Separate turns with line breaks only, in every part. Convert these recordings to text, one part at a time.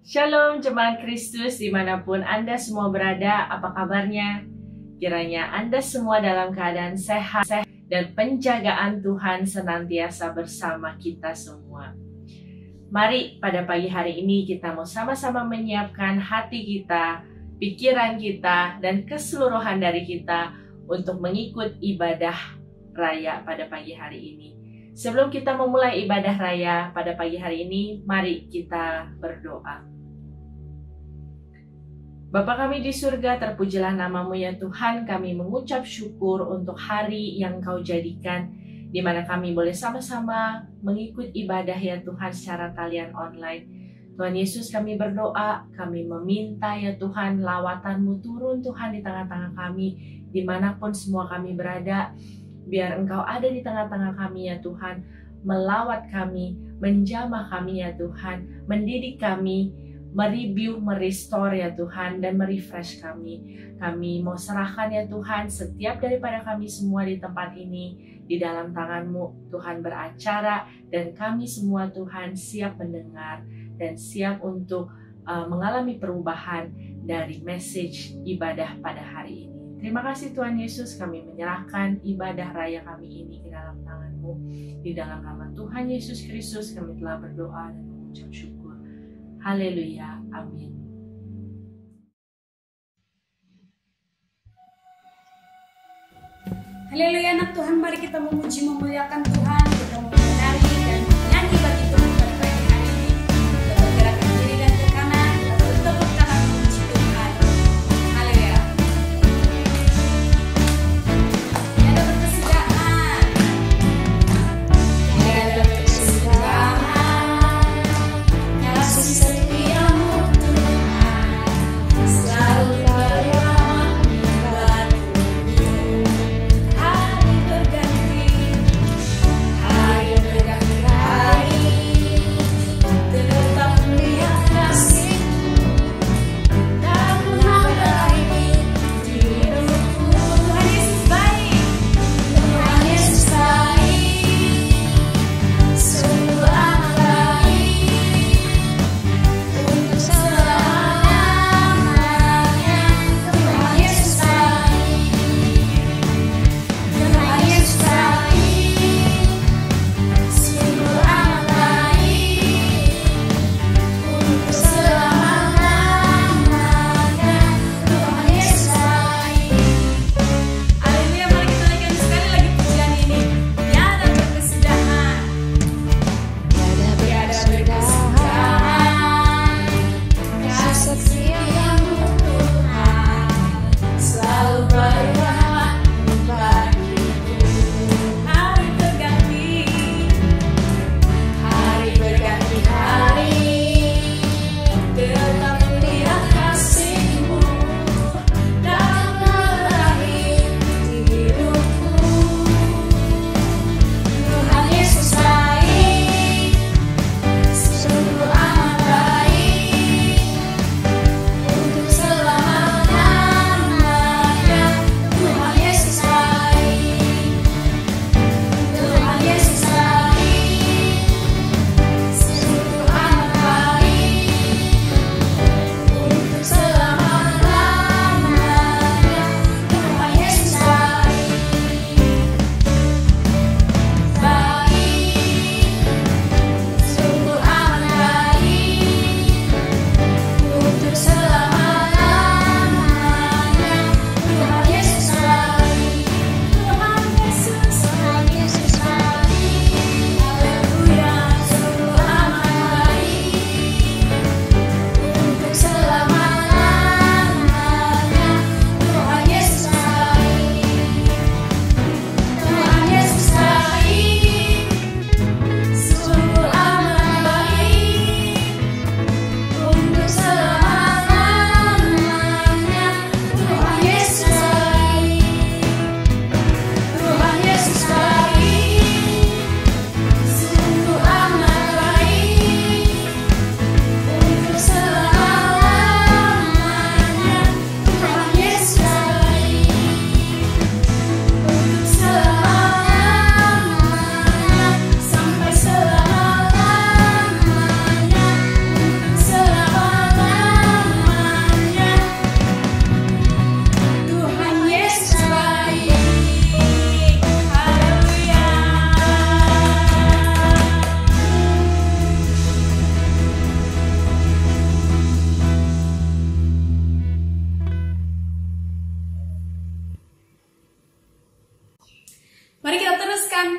Shalom jemaat Kristus dimanapun Anda semua berada, apa kabarnya? Kiranya Anda semua dalam keadaan sehat dan penjagaan Tuhan senantiasa bersama kita semua. Mari pada pagi hari ini kita mau sama-sama menyiapkan hati kita, pikiran kita, dan keseluruhan dari kita untuk mengikut ibadah raya pada pagi hari ini. Sebelum kita memulai ibadah raya pada pagi hari ini, mari kita berdoa. Bapa kami di surga, terpujilah namamu ya Tuhan. Kami mengucap syukur untuk hari yang Kau jadikan, di mana kami boleh sama-sama mengikut ibadah ya Tuhan secara talian online. Tuhan Yesus, kami berdoa, kami meminta ya Tuhan lawatan-Mu turun Tuhan di tengah-tengah kami, dimanapun semua kami berada. Biar Engkau ada di tengah-tengah kami ya Tuhan, melawat kami, menjamah kami ya Tuhan, mendidik kami, mereview, merestore ya Tuhan, dan merefresh kami. Kami mau serahkan ya Tuhan setiap daripada kami semua di tempat ini di dalam tangan-Mu Tuhan beracara, dan kami semua Tuhan siap mendengar dan siap untuk mengalami perubahan dari message ibadah pada hari ini. Terima kasih Tuhan Yesus, kami menyerahkan ibadah raya kami ini ke dalam tangan-Mu. Di dalam nama Tuhan Yesus Kristus kami telah berdoa dan mengucap syukur. Haleluya, amin.
Haleluya anak Tuhan, mari kita memuji memuliakan Tuhan, kita menari dan menyanyi bagi Tuhan pada pagi hari ini. Kita bergerak ke kiri dan ke kanan, kita bertepuk tangan memuji Tuhan. Haleluya. Tiada berkesudahan, tiada berkesudahan, kasih setiamu Tuhan selalu bersamaku batu. Hari berganti,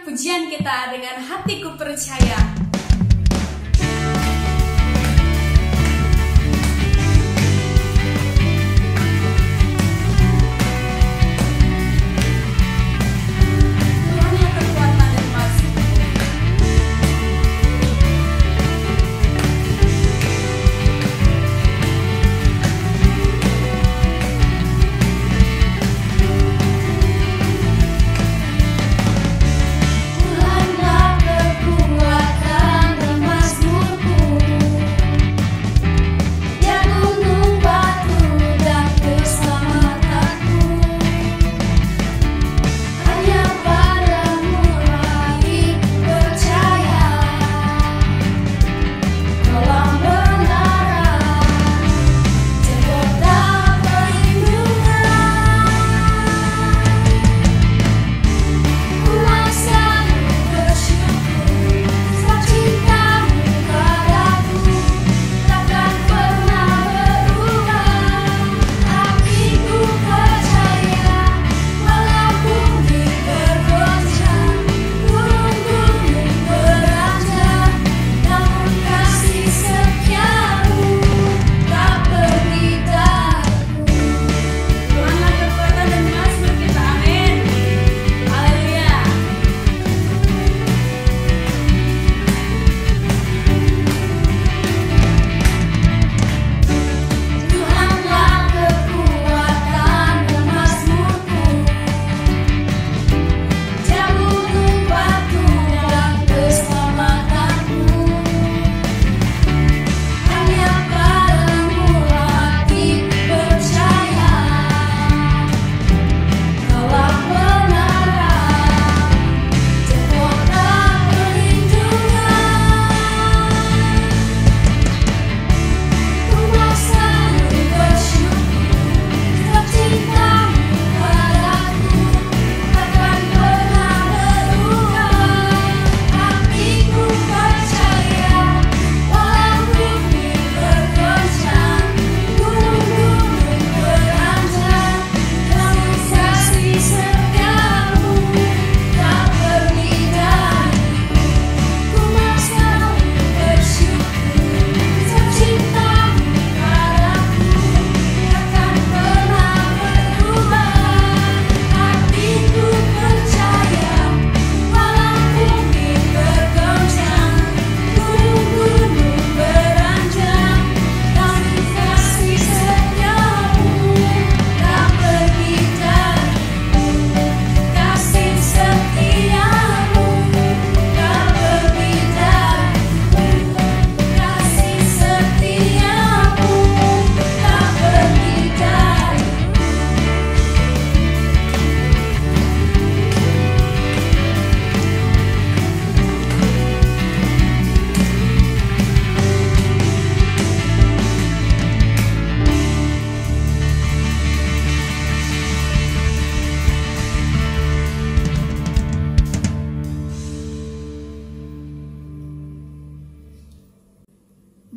pujian kita dengan hatiku percaya.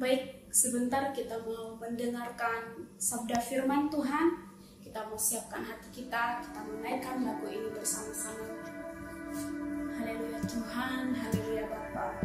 Baik, sebentar kita mau mendengarkan sabda firman Tuhan. Kita mau siapkan hati kita menaikkan lagu ini bersama-sama. Haleluya Tuhan, haleluya Bapa.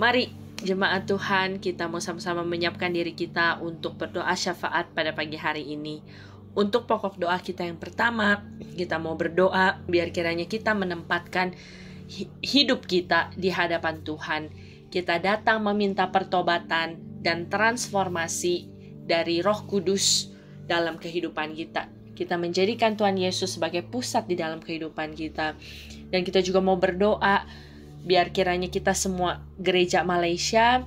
Mari jemaat Tuhan, kita mau sama-sama menyiapkan diri kita untuk berdoa syafaat pada pagi hari ini. Untuk pokok doa kita yang pertama, kita mau berdoa biar kiranya kita menempatkan hidup kita di hadapan Tuhan. Kita datang meminta pertobatan dan transformasi dari Roh Kudus dalam kehidupan kita. Kita menjadikan Tuhan Yesus sebagai pusat di dalam kehidupan kita. Dan kita juga mau berdoa biar kiranya kita semua gereja Malaysia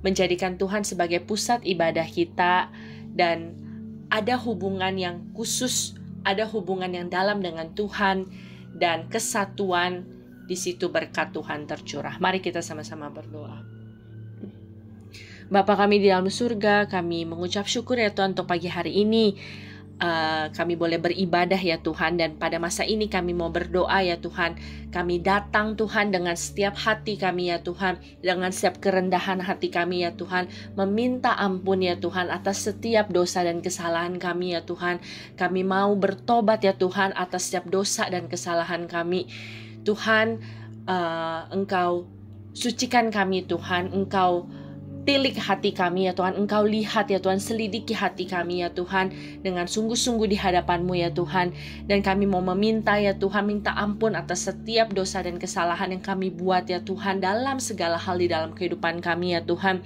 menjadikan Tuhan sebagai pusat ibadah kita, dan ada hubungan yang khusus, ada hubungan yang dalam dengan Tuhan, dan kesatuan di situ berkat Tuhan tercurah. Mari kita sama-sama berdoa. Bapa kami di dalam surga, kami mengucap syukur ya Tuhan untuk pagi hari ini. Kami boleh beribadah ya Tuhan, dan pada masa ini kami mau berdoa ya Tuhan. Kami datang Tuhan dengan setiap hati kami ya Tuhan, dengan setiap kerendahan hati kami ya Tuhan, meminta ampun ya Tuhan atas setiap dosa dan kesalahan kami ya Tuhan. Kami mau bertobat ya Tuhan atas setiap dosa dan kesalahan kami. Tuhan, Engkau sucikan kami Tuhan, Engkau tilik hati kami ya Tuhan, Engkau lihat ya Tuhan, selidiki hati kami ya Tuhan dengan sungguh-sungguh di hadapan-Mu ya Tuhan. Dan kami mau meminta ya Tuhan, minta ampun atas setiap dosa dan kesalahan yang kami buat ya Tuhan dalam segala hal di dalam kehidupan kami ya Tuhan.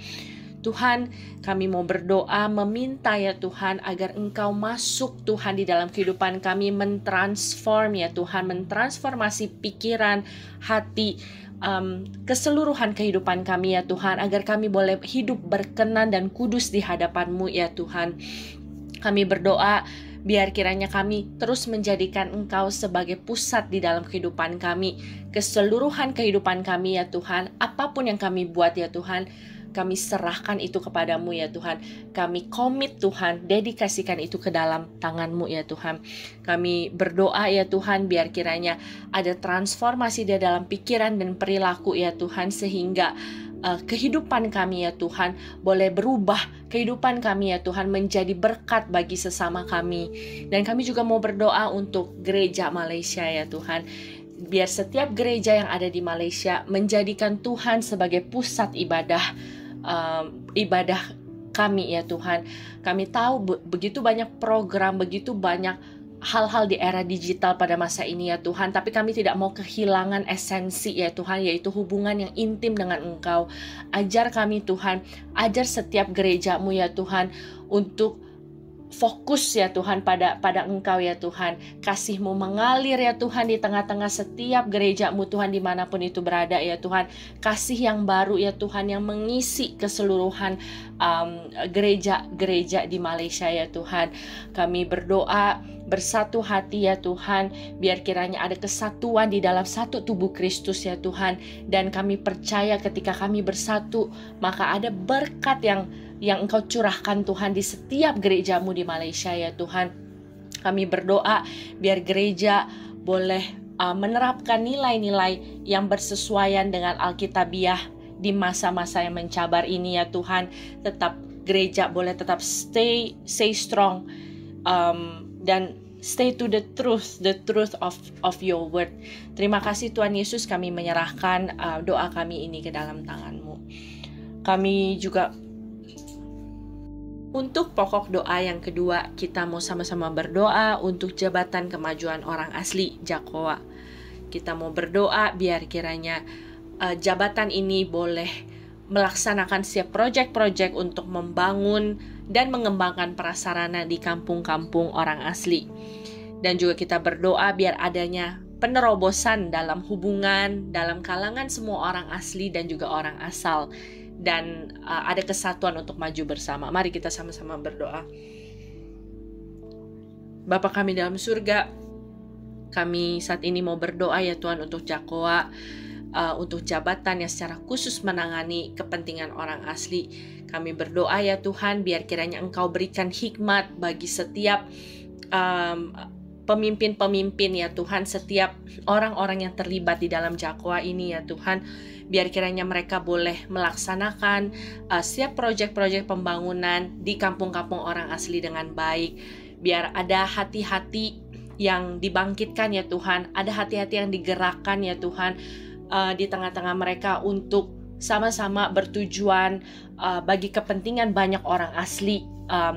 Tuhan, kami mau berdoa meminta ya Tuhan agar Engkau masuk Tuhan di dalam kehidupan kami, mentransform ya Tuhan, mentransformasi pikiran, hati, keseluruhan kehidupan kami ya Tuhan, agar kami boleh hidup berkenan dan kudus di hadapan-Mu ya Tuhan. Kami berdoa biar kiranya kami terus menjadikan Engkau sebagai pusat di dalam kehidupan kami, keseluruhan kehidupan kami ya Tuhan. Apapun yang kami buat ya Tuhan, kami serahkan itu kepadamu ya Tuhan. Kami komit Tuhan, dedikasikan itu ke dalam tangan-Mu ya Tuhan. Kami berdoa ya Tuhan biar kiranya ada transformasi di dalam pikiran dan perilaku ya Tuhan, sehingga kehidupan kami ya Tuhan boleh berubah. Kehidupan kami ya Tuhan menjadi berkat bagi sesama kami. Dan kami juga mau berdoa untuk gereja Malaysia ya Tuhan. Biar setiap gereja yang ada di Malaysia menjadikan Tuhan sebagai pusat ibadah kami ya Tuhan. Kami tahu begitu banyak program, begitu banyak hal-hal di era digital pada masa ini ya Tuhan, tapi kami tidak mau kehilangan esensi ya Tuhan, yaitu hubungan yang intim dengan Engkau. Ajar kami Tuhan, ajar setiap gereja-Mu ya Tuhan untuk fokus ya Tuhan pada Engkau ya Tuhan. Kasih-Mu mengalir ya Tuhan di tengah-tengah setiap gereja-Mu Tuhan, dimanapun itu berada ya Tuhan. Kasih yang baru ya Tuhan yang mengisi keseluruhan gereja-gereja di Malaysia ya Tuhan. Kami berdoa bersatu hati ya Tuhan, biar kiranya ada kesatuan di dalam satu tubuh Kristus ya Tuhan. Dan kami percaya ketika kami bersatu, maka ada berkat yang Engkau curahkan Tuhan di setiap gereja-Mu di Malaysia ya Tuhan. Kami berdoa biar gereja boleh menerapkan nilai-nilai yang bersesuaian dengan Alkitabiah di masa-masa yang mencabar ini ya Tuhan. Tetap gereja boleh tetap stay strong, dan stay to the truth of your word. Terima kasih Tuhan Yesus, kami menyerahkan doa kami ini ke dalam tangan-Mu. Kami juga untuk pokok doa yang kedua, kita mau sama-sama berdoa untuk jabatan kemajuan orang asli Jakoa. Kita mau berdoa biar kiranya jabatan ini boleh melaksanakan setiap proyek-proyek untuk membangun dan mengembangkan prasarana di kampung-kampung orang asli. Dan juga kita berdoa biar adanya penerobosan dalam hubungan, dalam kalangan semua orang asli dan juga orang asal. Dan ada kesatuan untuk maju bersama. Mari kita sama-sama berdoa. Bapa kami dalam surga, kami saat ini mau berdoa ya Tuhan untuk Jakoa, untuk jabatan yang secara khusus menangani kepentingan orang asli. Kami berdoa ya Tuhan, biar kiranya Engkau berikan hikmat bagi setiap pemimpin-pemimpin ya Tuhan, setiap orang-orang yang terlibat di dalam Jakoa ini ya Tuhan. Biar kiranya mereka boleh melaksanakan setiap proyek-proyek pembangunan di kampung-kampung orang asli dengan baik. Biar ada hati-hati yang dibangkitkan ya Tuhan, ada hati-hati yang digerakkan ya Tuhan, di tengah-tengah mereka untuk sama-sama bertujuan bagi kepentingan banyak orang asli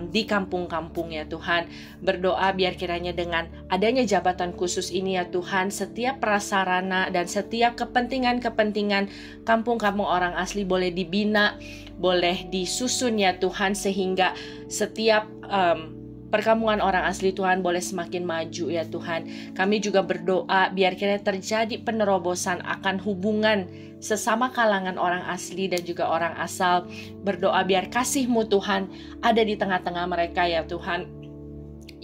di kampung-kampung ya Tuhan. Berdoa biar kiranya dengan adanya jabatan khusus ini ya Tuhan, setiap prasarana dan setiap kepentingan-kepentingan kampung-kampung orang asli boleh dibina, boleh disusun ya Tuhan, sehingga setiap perkampungan orang asli Tuhan boleh semakin maju ya Tuhan. Kami juga berdoa biar kiranya terjadi penerobosan akan hubungan sesama kalangan orang asli dan juga orang asal. Berdoa biar kasih-Mu Tuhan ada di tengah-tengah mereka ya Tuhan,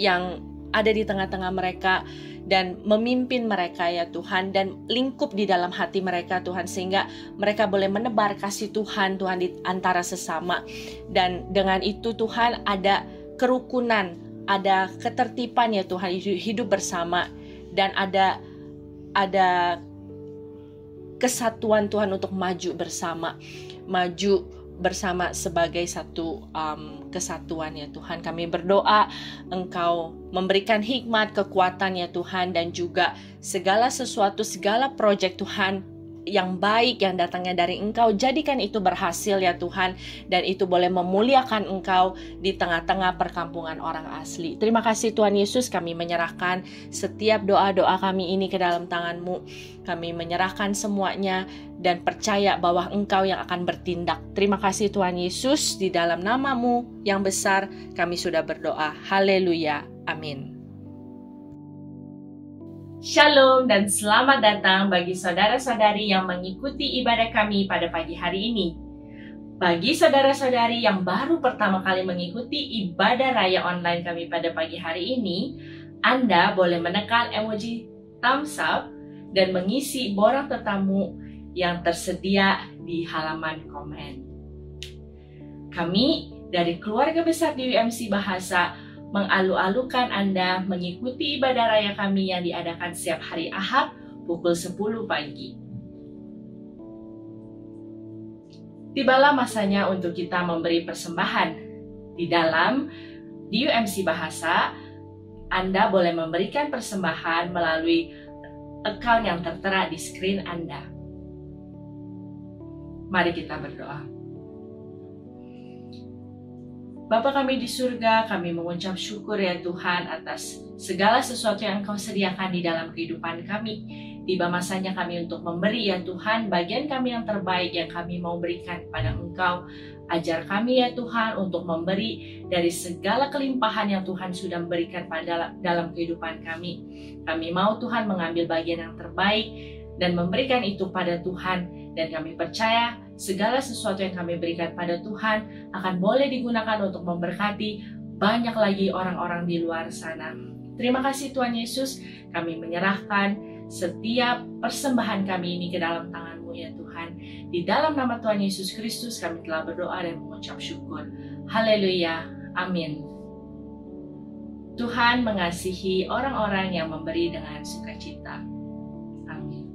yang ada di tengah-tengah mereka dan memimpin mereka ya Tuhan, dan lingkup di dalam hati mereka Tuhan, sehingga mereka boleh menebar kasih Tuhan di antara sesama. Dan dengan itu Tuhan ada kerukunan, ada ketertiban ya Tuhan, hidup bersama, dan ada kesatuan Tuhan untuk maju bersama sebagai satu kesatuan ya Tuhan. Kami berdoa Engkau memberikan hikmat, kekuatan ya Tuhan, dan juga segala sesuatu, segala proyek Tuhan yang baik yang datangnya dari Engkau, jadikan itu berhasil ya Tuhan, dan itu boleh memuliakan Engkau di tengah-tengah perkampungan orang asli. Terima kasih Tuhan Yesus, kami menyerahkan setiap doa-doa kami ini ke dalam tangan-Mu. Kami menyerahkan semuanya dan percaya bahwa Engkau yang akan bertindak. Terima kasih Tuhan Yesus, di dalam nama-Mu yang besar kami sudah berdoa. Haleluya. Amin. Shalom dan selamat datang bagi saudara-saudari yang mengikuti ibadah kami pada pagi hari ini. Bagi saudara-saudari yang baru pertama kali mengikuti ibadah raya online kami pada pagi hari ini, Anda boleh menekan emoji thumbs up dan mengisi borang tetamu yang tersedia di halaman komen. Kami dari keluarga besar di UMC Bahasa mengalu-alukan Anda mengikuti ibadah raya kami yang diadakan setiap hari Ahad pukul 10 pagi. Tibalah masanya untuk kita memberi persembahan. Di UMC Bahasa, Anda boleh memberikan persembahan melalui account yang tertera di screen Anda. Mari kita berdoa. Bapa kami di surga, kami mengucap syukur ya Tuhan atas segala sesuatu yang Engkau sediakan di dalam kehidupan kami. Tiba masanya kami untuk memberi ya Tuhan bagian kami yang terbaik yang kami mau berikan kepada Engkau. Ajar kami ya Tuhan untuk memberi dari segala kelimpahan yang Tuhan sudah berikan pada dalam kehidupan kami. Kami mau Tuhan mengambil bagian yang terbaik dan memberikan itu pada Tuhan. Dan kami percaya segala sesuatu yang kami berikan pada Tuhan akan boleh digunakan untuk memberkati banyak lagi orang-orang di luar sana. Terima kasih Tuhan Yesus, kami menyerahkan setiap persembahan kami ini ke dalam tangan-Mu ya Tuhan. Di dalam nama Tuhan Yesus Kristus kami telah berdoa dan mengucap syukur. Haleluya, amin. Tuhan mengasihi orang-orang yang memberi dengan sukacita. Amin.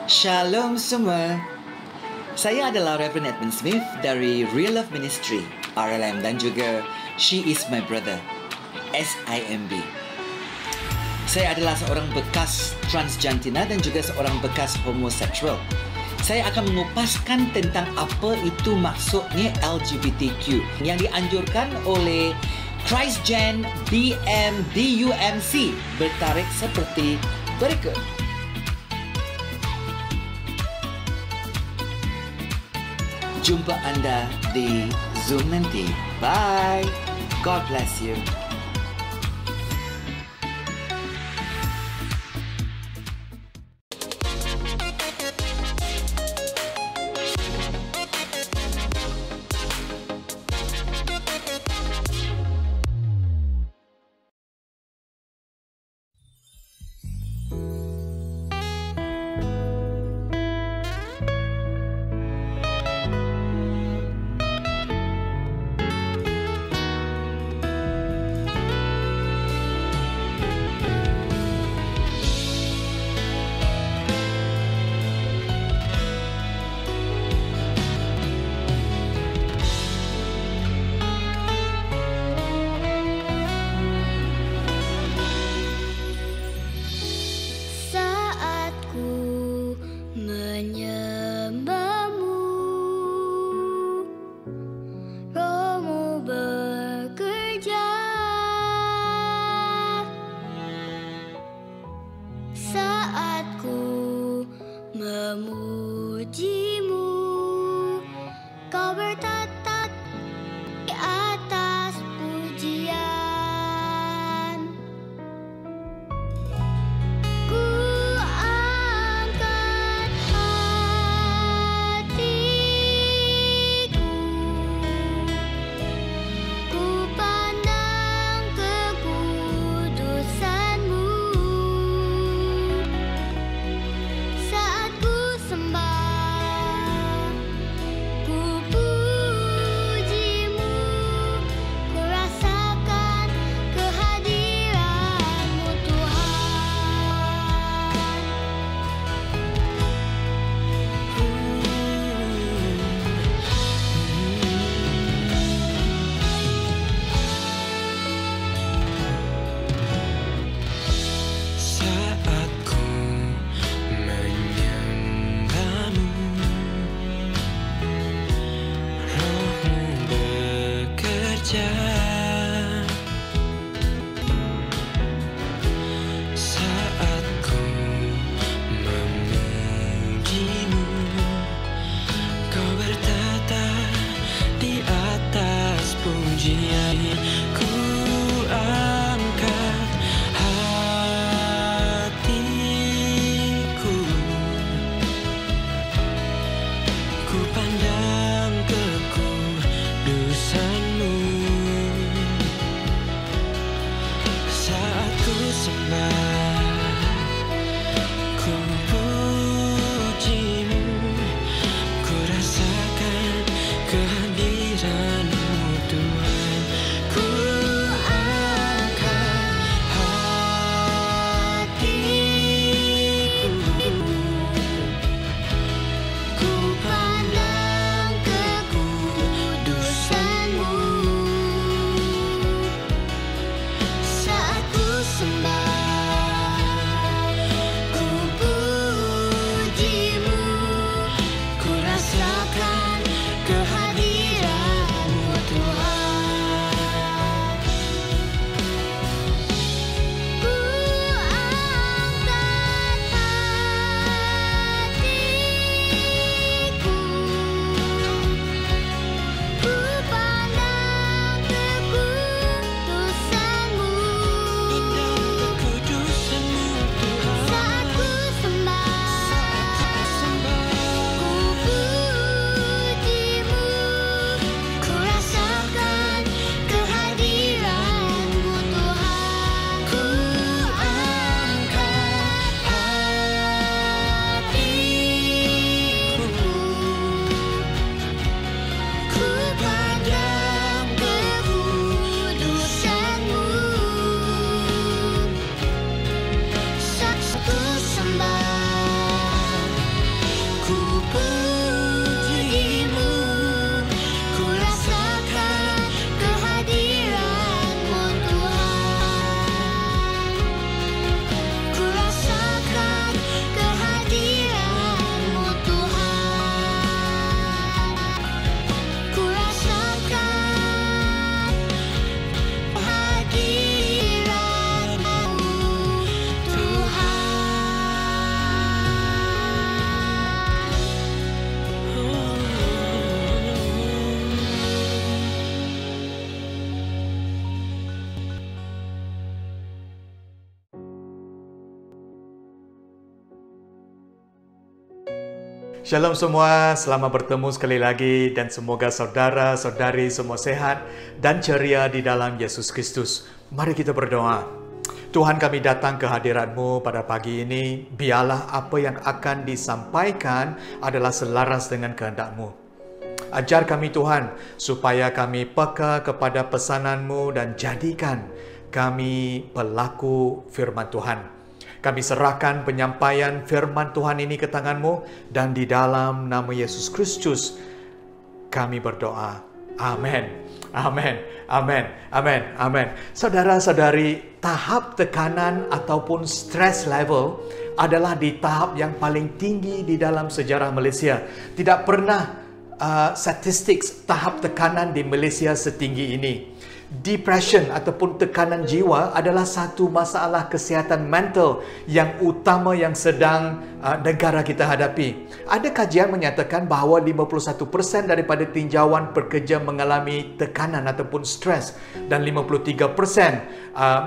Shalom semua. Saya adalah Reverend Edmund Smith dari Real Love Ministry. RLM, dan juga She Is My Brother, SIMB. Saya adalah seorang bekas transjantina dan juga seorang bekas homoseksual. Saya akan mengupaskan tentang apa itu maksudnya LGBTQ yang dianjurkan oleh Christgen BMDUMC bertarikh seperti berikut. Jumpa anda di Zoom nanti. Bye. God bless you.
memujimu, kau bertata di atas pujian. Ku angkat hatiku, ku pandang kekudusan-Mu. Saat ku sembah, ku puji-Mu, ku rasakan kehadiran-Mu,
Saat ku menyembah-Mu, Roh-Mu bekerja. Saat ku memuji-Mu, kau bertata di atas pujian. Ku angkat hatiku, ku pandang kekudusan-Mu. Saat ku sembah, ku puji-Mu, ku rasakan kehadiran-Mu, Tuhan. Ku angkat hatiku, ku pandang kekudusan-Mu.
Shalom semua, selamat bertemu sekali lagi dan semoga saudara-saudari semua sehat dan ceria di dalam Yesus Kristus. Mari kita berdoa. Tuhan, kami datang ke hadirat-Mu pada pagi ini. Biarlah apa yang akan disampaikan adalah selaras dengan kehendak-Mu. Ajar kami Tuhan, supaya kami peka kepada pesanan-Mu dan jadikan kami pelaku firman Tuhan. Kami serahkan penyampaian firman Tuhan ini ke tangan-Mu, dan di dalam nama Yesus Kristus kami berdoa. Amin. Amin. Amin. Amin. Amin. Saudara-saudari, tahap tekanan ataupun stress level adalah di tahap yang paling tinggi di dalam sejarah Malaysia. Tidak pernah statistik tahap tekanan di Malaysia setinggi ini. Depression ataupun tekanan jiwa adalah satu masalah kesihatan mental yang utama yang sedang negara kita hadapi. Ada kajian menyatakan bahawa 51% daripada tinjauan pekerja mengalami tekanan ataupun stres, dan 53%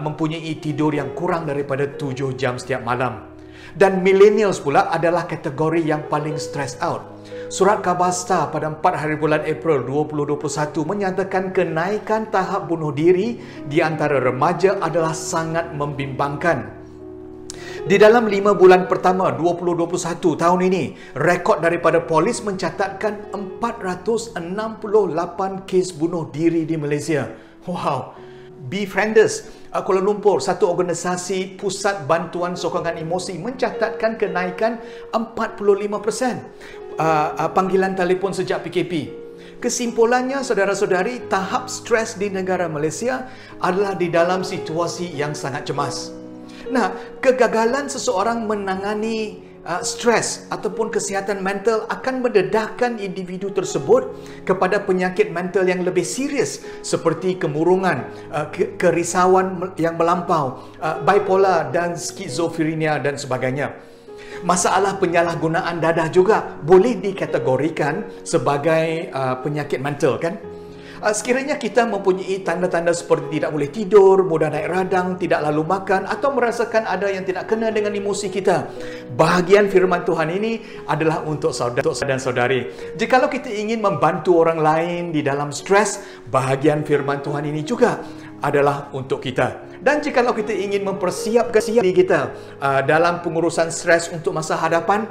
mempunyai tidur yang kurang daripada 7 jam setiap malam. Dan millennials pula adalah kategori yang paling stressed out. Surat Khabar Star pada 4 hari bulan April 2021 menyatakan kenaikan tahap bunuh diri di antara remaja adalah sangat membimbangkan. Di dalam 5 bulan pertama 2021 tahun ini, rekod daripada polis mencatatkan 468 kes bunuh diri di Malaysia. Wow! Befrienders Kuala Lumpur, satu organisasi pusat bantuan sokongan emosi, mencatatkan kenaikan 45% panggilan telefon sejak PKP. Kesimpulannya, saudara-saudari, tahap stres di negara Malaysia adalah di dalam situasi yang sangat cemas. Nah, kegagalan seseorang menangani stres ataupun kesihatan mental akan mendedahkan individu tersebut kepada penyakit mental yang lebih serius seperti kemurungan, kerisauan yang melampau, bipolar dan skizofrenia dan sebagainya. Masalah penyalahgunaan dadah juga boleh dikategorikan sebagai penyakit mental, kan? Sekiranya kita mempunyai tanda-tanda seperti tidak boleh tidur, mudah naik radang, tidak lalu makan, atau merasakan ada yang tidak kena dengan emosi kita, bahagian firman Tuhan ini adalah untuk saudara dan saudari. Jikalau kita ingin membantu orang lain di dalam stres, bahagian firman Tuhan ini juga adalah untuk kita. Dan jikalau kita ingin mempersiapkan diri kita dalam pengurusan stres untuk masa hadapan,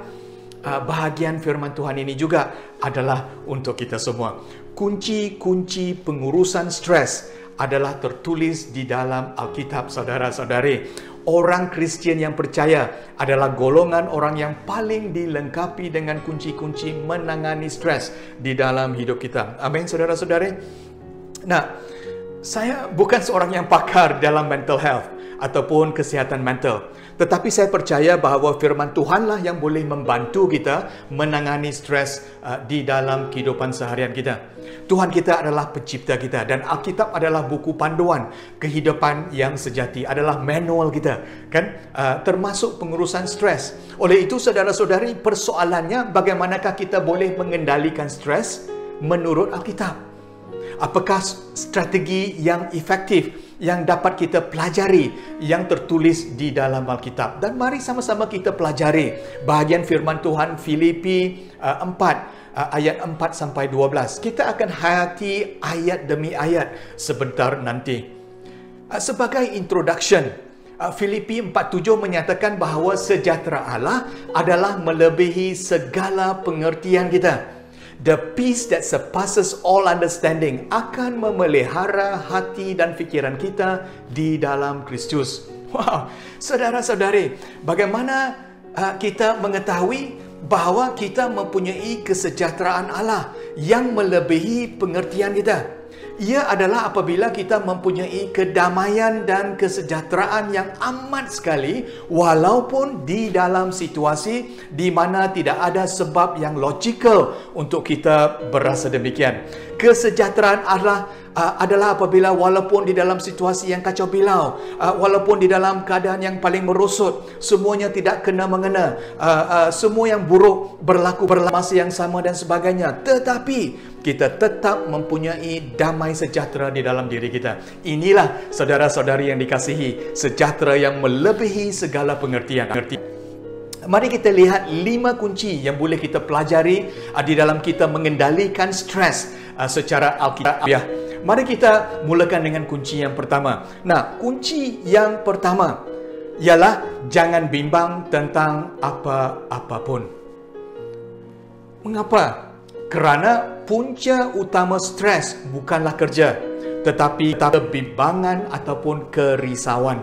bahagian firman Tuhan ini juga adalah untuk kita semua. Kunci-kunci pengurusan stres adalah tertulis di dalam Alkitab, saudara-saudari. Orang Kristian yang percaya adalah golongan orang yang paling dilengkapi dengan kunci-kunci menangani stres di dalam hidup kita. Amin, saudara-saudari. Nah, saya bukan seorang yang pakar dalam mental health ataupun kesihatan mental. Tetapi saya percaya bahawa firman Tuhanlah yang boleh membantu kita menangani stres di dalam kehidupan seharian kita. Tuhan kita adalah pencipta kita, dan Alkitab adalah buku panduan kehidupan yang sejati, adalah manual kita, kan? Termasuk pengurusan stres. Oleh itu, saudara-saudari, persoalannya bagaimanakah kita boleh mengendalikan stres menurut Alkitab? Apakah strategi yang efektif yang dapat kita pelajari yang tertulis di dalam Alkitab? Dan mari sama-sama kita pelajari bahagian firman Tuhan Filipi 4 ayat 4 sampai 12. Kita akan hayati ayat demi ayat sebentar nanti. Sebagai introduction, Filipi 4:7 menyatakan bahawa sejahtera Allah adalah melebihi segala pengertian kita. The peace that surpasses all understanding akan memelihara hati dan fikiran kita di dalam Kristus. Wow, saudara-saudari, bagaimana kita mengetahui bahawa kita mempunyai kesejahteraan Allah yang melebihi pengertian kita? Ia adalah apabila kita mempunyai kedamaian dan kesejahteraan yang amat sekali, walaupun di dalam situasi di mana tidak ada sebab yang logikal untuk kita berasa demikian. Kesejahteraan Allah adalah apabila walaupun di dalam situasi yang kacau bilau, walaupun di dalam keadaan yang paling merosot, semuanya tidak kena-mengena, semua yang buruk berlaku masa yang sama dan sebagainya, tetapi kita tetap mempunyai damai sejahtera di dalam diri kita. Inilah saudara-saudari yang dikasihi, sejahtera yang melebihi segala pengertian. Mari kita lihat 5 kunci yang boleh kita pelajari di dalam kita mengendalikan stres secara alkitabiah. Mari kita mulakan dengan kunci yang pertama. Nah, kunci yang pertama ialah jangan bimbang tentang apa-apapun. Mengapa? Kerana punca utama stres bukanlah kerja, tetapi kebimbangan ataupun kerisauan.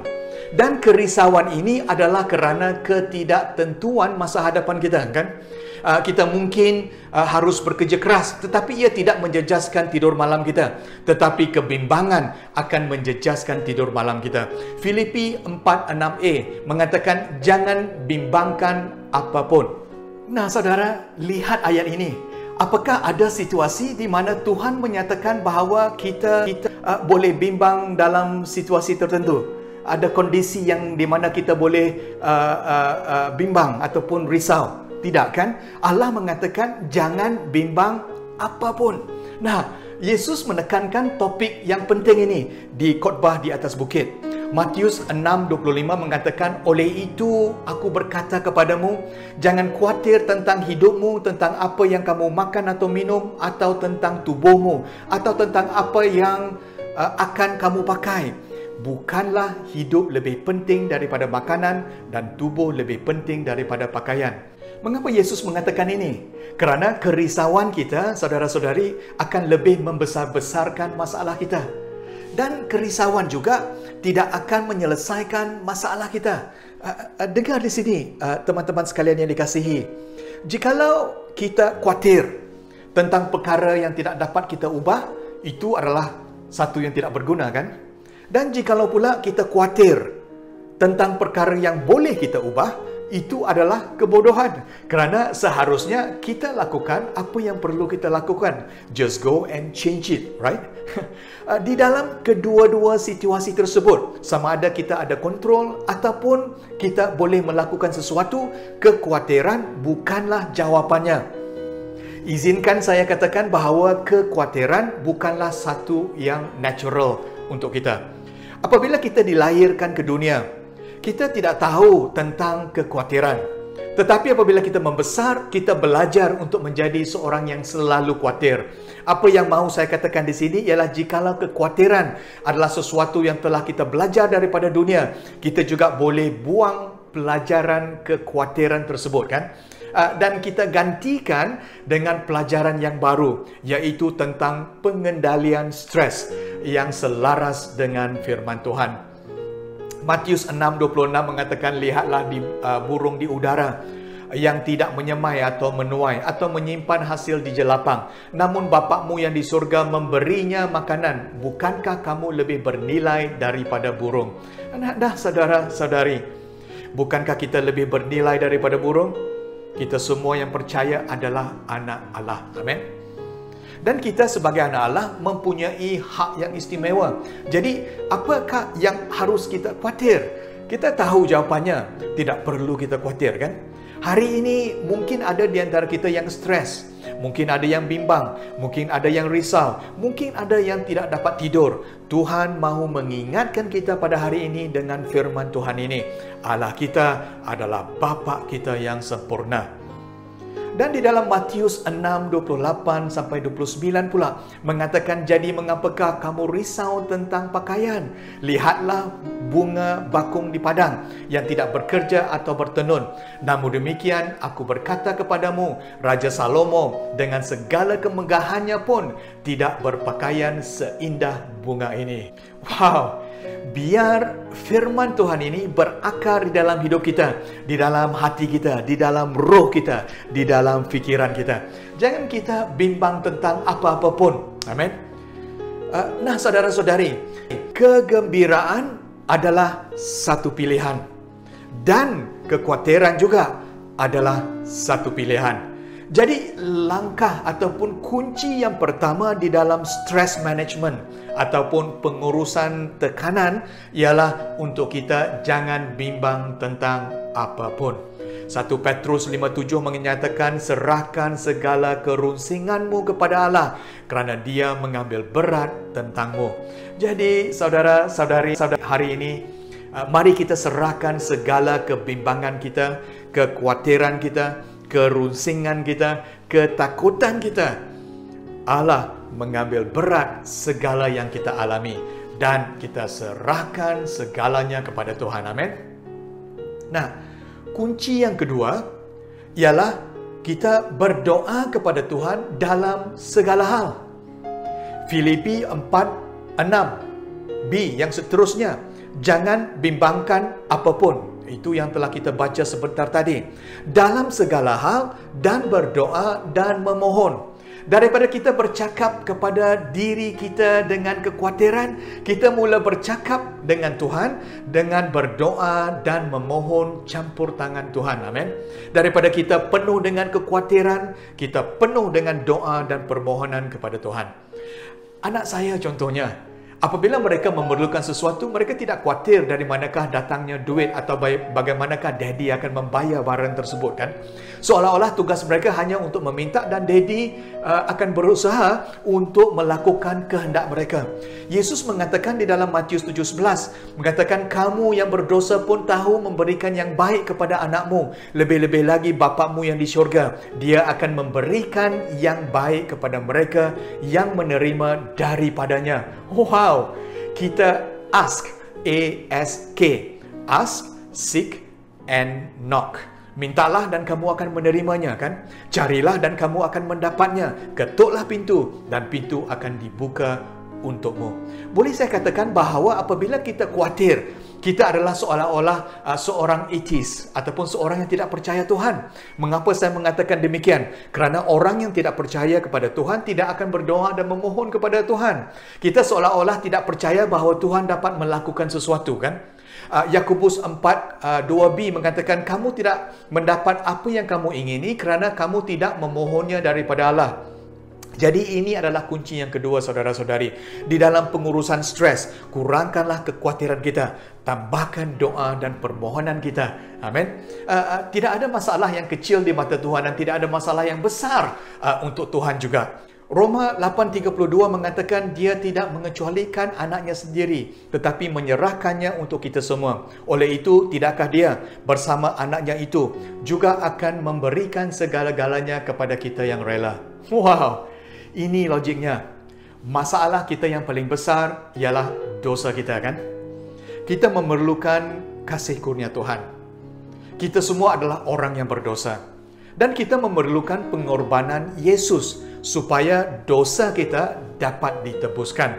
Dan kerisauan ini adalah kerana ketidaktentuan masa hadapan kita, kan? Kita mungkin harus bekerja keras, tetapi ia tidak menjejaskan tidur malam kita. Tetapi kebimbangan akan menjejaskan tidur malam kita. Filipi 4:6a mengatakan jangan bimbangkan apapun. Nah, saudara, lihat ayat ini. Apakah ada situasi di mana Tuhan menyatakan bahawa kita boleh bimbang dalam situasi tertentu? Ada kondisi yang di mana kita boleh bimbang ataupun risau? Tidak, kan? Allah mengatakan jangan bimbang apapun. Nah, Yesus menekankan topik yang penting ini di khotbah di atas bukit. Matius 6:25 mengatakan, oleh itu aku berkata kepadamu, jangan khawatir tentang hidupmu, tentang apa yang kamu makan atau minum, atau tentang tubuhmu, atau tentang apa yang akan kamu pakai. Bukanlah hidup lebih penting daripada makanan dan tubuh lebih penting daripada pakaian. Mengapa Yesus mengatakan ini? Kerana kerisauan kita, saudara-saudari, akan lebih membesar-besarkan masalah kita. Dan kerisauan juga tidak akan menyelesaikan masalah kita. Dengar di sini, teman-teman sekalian yang dikasihi. Jikalau kita khawatir tentang perkara yang tidak dapat kita ubah, itu adalah satu yang tidak berguna, kan? Dan jikalau pula kita khawatir tentang perkara yang boleh kita ubah, itu adalah kebodohan. Kerana seharusnya kita lakukan apa yang perlu kita lakukan. Just go and change it, right? Di dalam kedua-dua situasi tersebut, sama ada kita ada kontrol ataupun kita boleh melakukan sesuatu, kekhawatiran bukanlah jawapannya. Izinkan saya katakan bahawa kekhawatiran bukanlah satu yang natural untuk kita. Apabila kita dilahirkan ke dunia, kita tidak tahu tentang kekhawatiran. Tetapi apabila kita membesar, kita belajar untuk menjadi seorang yang selalu khawatir. Apa yang mahu saya katakan di sini ialah jikalau kekhawatiran adalah sesuatu yang telah kita belajar daripada dunia, kita juga boleh buang pelajaran kekhawatiran tersebut, kan? Dan kita gantikan dengan pelajaran yang baru, iaitu tentang pengendalian stres yang selaras dengan firman Tuhan. Matius 6:26 mengatakan, lihatlah burung di udara yang tidak menyemai atau menuai atau menyimpan hasil di jelapang, namun Bapakmu yang di surga memberinya makanan. Bukankah kamu lebih bernilai daripada burung? Dah, saudara-saudari, bukankah kita lebih bernilai daripada burung? Kita semua yang percaya adalah anak Allah. Amin. Dan kita sebagai anak Allah mempunyai hak yang istimewa. Jadi, apakah yang harus kita khawatir? Kita tahu jawapannya. Tidak perlu kita khawatir, kan? Hari ini mungkin ada di antara kita yang stres. Mungkin ada yang bimbang. Mungkin ada yang risau. Mungkin ada yang tidak dapat tidur. Tuhan mahu mengingatkan kita pada hari ini dengan firman Tuhan ini. Allah kita adalah Bapa kita yang sempurna. Dan di dalam Matius 6:28-29 pula mengatakan, jadi mengapakah kamu risau tentang pakaian? Lihatlah bunga bakung di padang yang tidak bekerja atau bertenun. Namun demikian aku berkata kepadamu, Raja Salomo dengan segala kemegahannya pun tidak berpakaian seindah bunga ini. Wow! Biar firman Tuhan ini berakar di dalam hidup kita, di dalam hati kita, di dalam roh kita, di dalam fikiran kita. Jangan kita bimbang tentang apa-apapun. Amin. Nah, saudara-saudari, kegembiraan adalah satu pilihan. Dan kekhawatiran juga adalah satu pilihan. Jadi langkah ataupun kunci yang pertama di dalam stress management ataupun pengurusan tekanan ialah untuk kita jangan bimbang tentang apapun. 1 Petrus 5:7 menyatakan, serahkan segala kerunsinganmu kepada Allah kerana Dia mengambil berat tentangmu. Jadi saudara-saudari hari ini, mari kita serahkan segala kebimbangan kita kekhawatiran kita, kerunsingan kita, ketakutan kita, Allah mengambil berat segala yang kita alami dan kita serahkan segalanya kepada Tuhan. Amin. Nah, kunci yang kedua ialah kita berdoa kepada Tuhan dalam segala hal. Filipi 4:6. B yang seterusnya, jangan bimbangkan apapun. Itu yang telah kita baca sebentar tadi. Dalam segala hal dan berdoa dan memohon. Daripada kita bercakap kepada diri kita dengan kekhawatiran, kita mula bercakap dengan Tuhan dengan berdoa dan memohon campur tangan Tuhan. Amin. Daripada kita penuh dengan kekhawatiran, kita penuh dengan doa dan permohonan kepada Tuhan. Anak saya contohnya, apabila mereka memerlukan sesuatu, mereka tidak khawatir dari manakah datangnya duit atau bagaimanakah daddy akan membayar barang tersebut, kan? Seolah-olah tugas mereka hanya untuk meminta dan daddy akan berusaha untuk melakukan kehendak mereka. Yesus mengatakan di dalam Matius 7:11, mengatakan, kamu yang berdosa pun tahu memberikan yang baik kepada anakmu. Lebih-lebih lagi Bapamu yang di syurga, Dia akan memberikan yang baik kepada mereka yang menerima daripadanya. Wow, kita ask, A-S-K, ask, seek, and knock. Mintalah dan kamu akan menerimanya, kan? Carilah dan kamu akan mendapatnya. Ketuklah pintu dan pintu akan dibuka untukmu. Boleh saya katakan bahawa apabila kita khawatir, kita adalah seolah-olah seorang atheist ataupun seorang yang tidak percaya Tuhan. Mengapa saya mengatakan demikian? Kerana orang yang tidak percaya kepada Tuhan tidak akan berdoa dan memohon kepada Tuhan. Kita seolah-olah tidak percaya bahawa Tuhan dapat melakukan sesuatu, kan? Yakobus 4:2b mengatakan, kamu tidak mendapat apa yang kamu ingini kerana kamu tidak memohonnya daripada Allah. Jadi ini adalah kunci yang kedua, saudara-saudari. Di dalam pengurusan stres, kurangkanlah kekhawatiran kita, tambahkan doa dan permohonan kita. Amin. Tidak ada masalah yang kecil di mata Tuhan dan tidak ada masalah yang besar untuk Tuhan juga. Roma 8:32 mengatakan Dia tidak mengecualikan anaknya sendiri, tetapi menyerahkannya untuk kita semua. Oleh itu, tidakkah Dia bersama anaknya itu juga akan memberikan segala-galanya kepada kita yang rela? Wow, ini logiknya. Masalah kita yang paling besar ialah dosa kita, kan? Kita memerlukan kasih kurnia Tuhan. Kita semua adalah orang yang berdosa. Dan kita memerlukan pengorbanan Yesus supaya dosa kita dapat ditebuskan.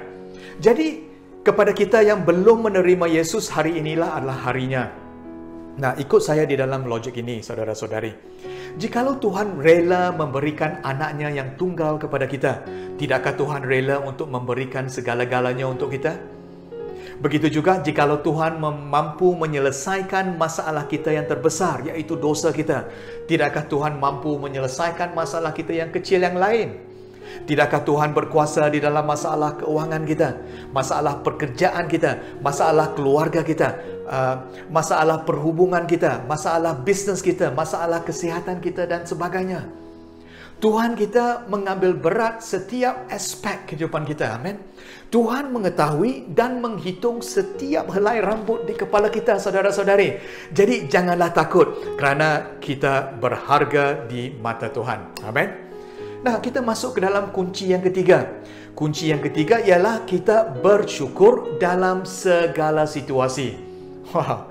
Jadi, kepada kita yang belum menerima Yesus, hari inilah adalah harinya. Nah, ikut saya di dalam logik ini, saudara-saudari. Jikalau Tuhan rela memberikan anaknya yang tunggal kepada kita, tidakkah Tuhan rela untuk memberikan segala-galanya untuk kita? Begitu juga jikalau Tuhan mampu menyelesaikan masalah kita yang terbesar, iaitu dosa kita, tidakkah Tuhan mampu menyelesaikan masalah kita yang kecil yang lain? Tidakkah Tuhan berkuasa di dalam masalah keuangan kita, masalah pekerjaan kita, masalah keluarga kita, masalah perhubungan kita, masalah bisnes kita, masalah kesihatan kita dan sebagainya? Tuhan kita mengambil berat setiap aspek kehidupan kita. Amin. Tuhan mengetahui dan menghitung setiap helai rambut di kepala kita, saudara-saudari. Jadi janganlah takut kerana kita berharga di mata Tuhan. Amin. Nah, kita masuk ke dalam kunci yang ketiga. Kunci yang ketiga ialah kita bersyukur dalam segala situasi. Wow.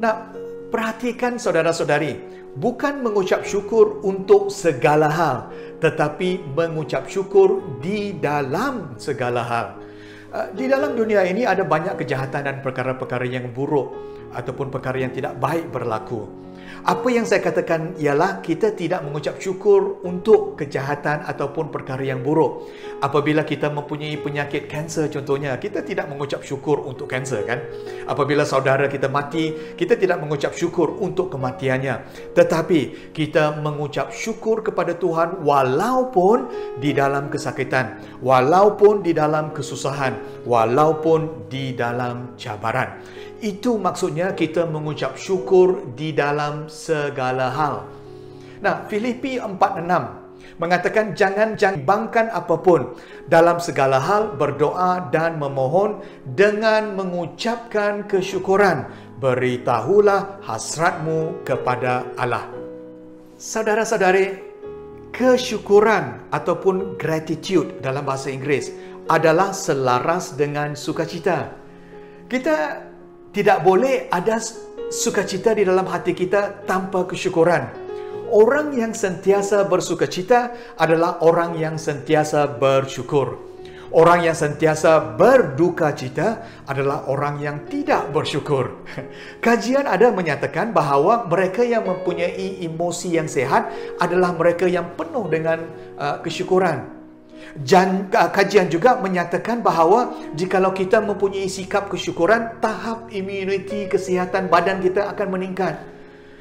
Nah, perhatikan saudara-saudari. Bukan mengucap syukur untuk segala hal, tetapi mengucap syukur di dalam segala hal. Di dalam dunia ini ada banyak kejahatan dan perkara-perkara yang buruk ataupun perkara yang tidak baik berlaku. Apa yang saya katakan ialah kita tidak mengucap syukur untuk kejahatan ataupun perkara yang buruk. Apabila kita mempunyai penyakit kanser contohnya, kita tidak mengucap syukur untuk kanser, kan? Apabila saudara kita mati, kita tidak mengucap syukur untuk kematiannya. Tetapi kita mengucap syukur kepada Tuhan walaupun di dalam kesakitan, walaupun di dalam kesusahan, walaupun di dalam cabaran. Itu maksudnya kita mengucap syukur di dalam segala hal. Nah, Filipi 4:6 mengatakan jangan bimbangkan apapun, dalam segala hal berdoa dan memohon dengan mengucapkan kesyukuran, beritahulah hasratmu kepada Allah. Saudara-saudari, kesyukuran ataupun gratitude dalam bahasa Inggeris adalah selaras dengan sukacita. Kita tidak boleh ada sukacita di dalam hati kita tanpa kesyukuran. Orang yang sentiasa bersukacita adalah orang yang sentiasa bersyukur. Orang yang sentiasa berduka cita adalah orang yang tidak bersyukur. Kajian ada menyatakan bahawa mereka yang mempunyai emosi yang sehat adalah mereka yang penuh dengan kesyukuran. Kajian juga menyatakan bahawa jikalau kita mempunyai sikap kesyukuran, tahap imuniti kesihatan badan kita akan meningkat.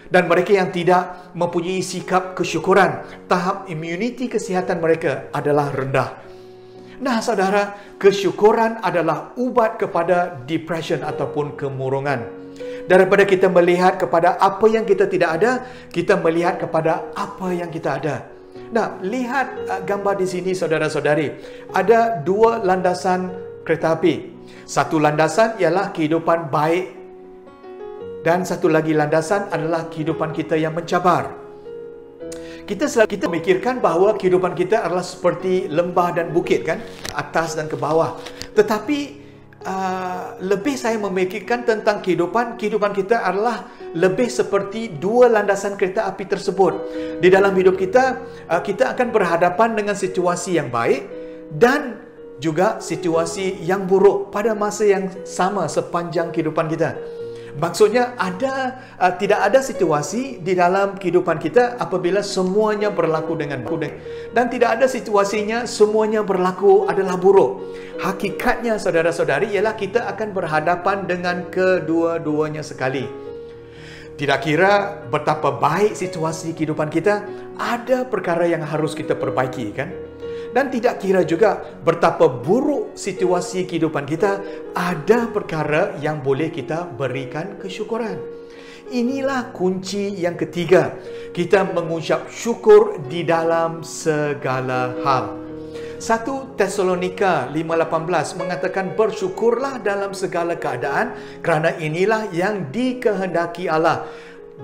Dan mereka yang tidak mempunyai sikap kesyukuran, tahap imuniti kesihatan mereka adalah rendah. Nah, saudara, kesyukuran adalah ubat kepada depression ataupun kemurungan. Daripada kita melihat kepada apa yang kita tidak ada, kita melihat kepada apa yang kita ada. Nah, lihat gambar di sini, saudara-saudari. Ada dua landasan kereta api. Satu landasan ialah kehidupan baik, dan satu lagi landasan adalah kehidupan kita yang mencabar. Kita memikirkan bahawa kehidupan kita adalah seperti lembah dan bukit, kan? Atas dan ke bawah. Tetapi lebih saya memikirkan tentang kehidupan kita adalah lebih seperti dua landasan kereta api tersebut. Di dalam hidup kita, kita akan berhadapan dengan situasi yang baik dan juga situasi yang buruk pada masa yang sama sepanjang kehidupan kita. Maksudnya tidak ada situasi di dalam kehidupan kita apabila semuanya berlaku dengan baik, dan tidak ada situasinya semuanya berlaku adalah buruk. Hakikatnya, saudara-saudari, ialah kita akan berhadapan dengan kedua-duanya sekali. Tidak kira betapa baik situasi kehidupan kita, ada perkara yang harus kita perbaiki, kan? Dan tidak kira juga betapa buruk situasi kehidupan kita, ada perkara yang boleh kita berikan kesyukuran. Inilah kunci yang ketiga. Kita mengucap syukur di dalam segala hal. 1 Tesalonika 5:18 mengatakan bersyukurlah dalam segala keadaan, kerana inilah yang dikehendaki Allah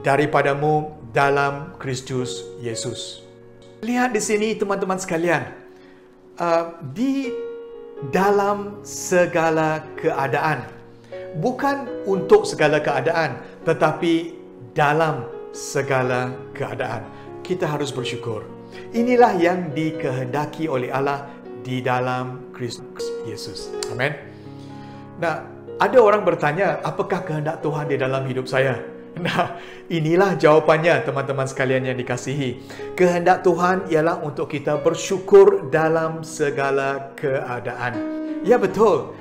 daripadamu dalam Kristus Yesus. Lihat di sini, teman-teman sekalian. Di dalam segala keadaan, bukan untuk segala keadaan, tetapi dalam segala keadaan kita harus bersyukur. Inilah yang dikehendaki oleh Allah di dalam Kristus Yesus. Amin. Nah, ada orang bertanya, apakah kehendak Tuhan di dalam hidup saya? Nah, inilah jawapannya, teman-teman sekalian yang dikasihi. Kehendak Tuhan ialah untuk kita bersyukur dalam segala keadaan. Ya, betul.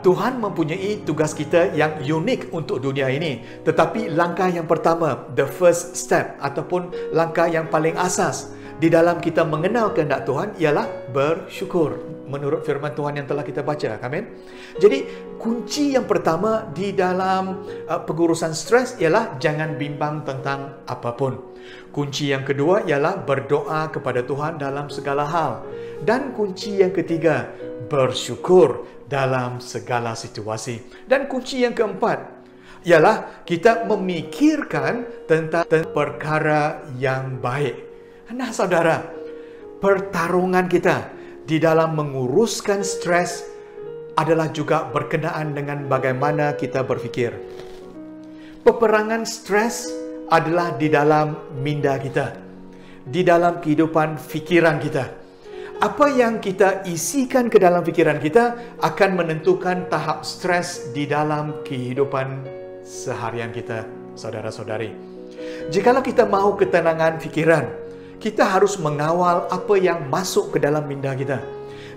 Tuhan mempunyai tugas kita yang unik untuk dunia ini. Tetapi langkah yang pertama, the first step ataupun langkah yang paling asas di dalam kita mengenal kehendak Tuhan ialah bersyukur. Menurut firman Tuhan yang telah kita baca. Amin. Jadi, kunci yang pertama di dalam pengurusan stres ialah jangan bimbang tentang apapun. Kunci yang kedua ialah berdoa kepada Tuhan dalam segala hal. Dan kunci yang ketiga, bersyukur dalam segala situasi. Dan kunci yang keempat ialah kita memikirkan tentang perkara yang baik. Nah, saudara, pertarungan kita di dalam menguruskan stres adalah juga berkenaan dengan bagaimana kita berfikir. Peperangan stres adalah di dalam minda kita, di dalam kehidupan fikiran kita. Apa yang kita isikan ke dalam fikiran kita akan menentukan tahap stres di dalam kehidupan seharian kita, saudara-saudari. Jikalau kita mahu ketenangan fikiran, kita harus mengawal apa yang masuk ke dalam minda kita.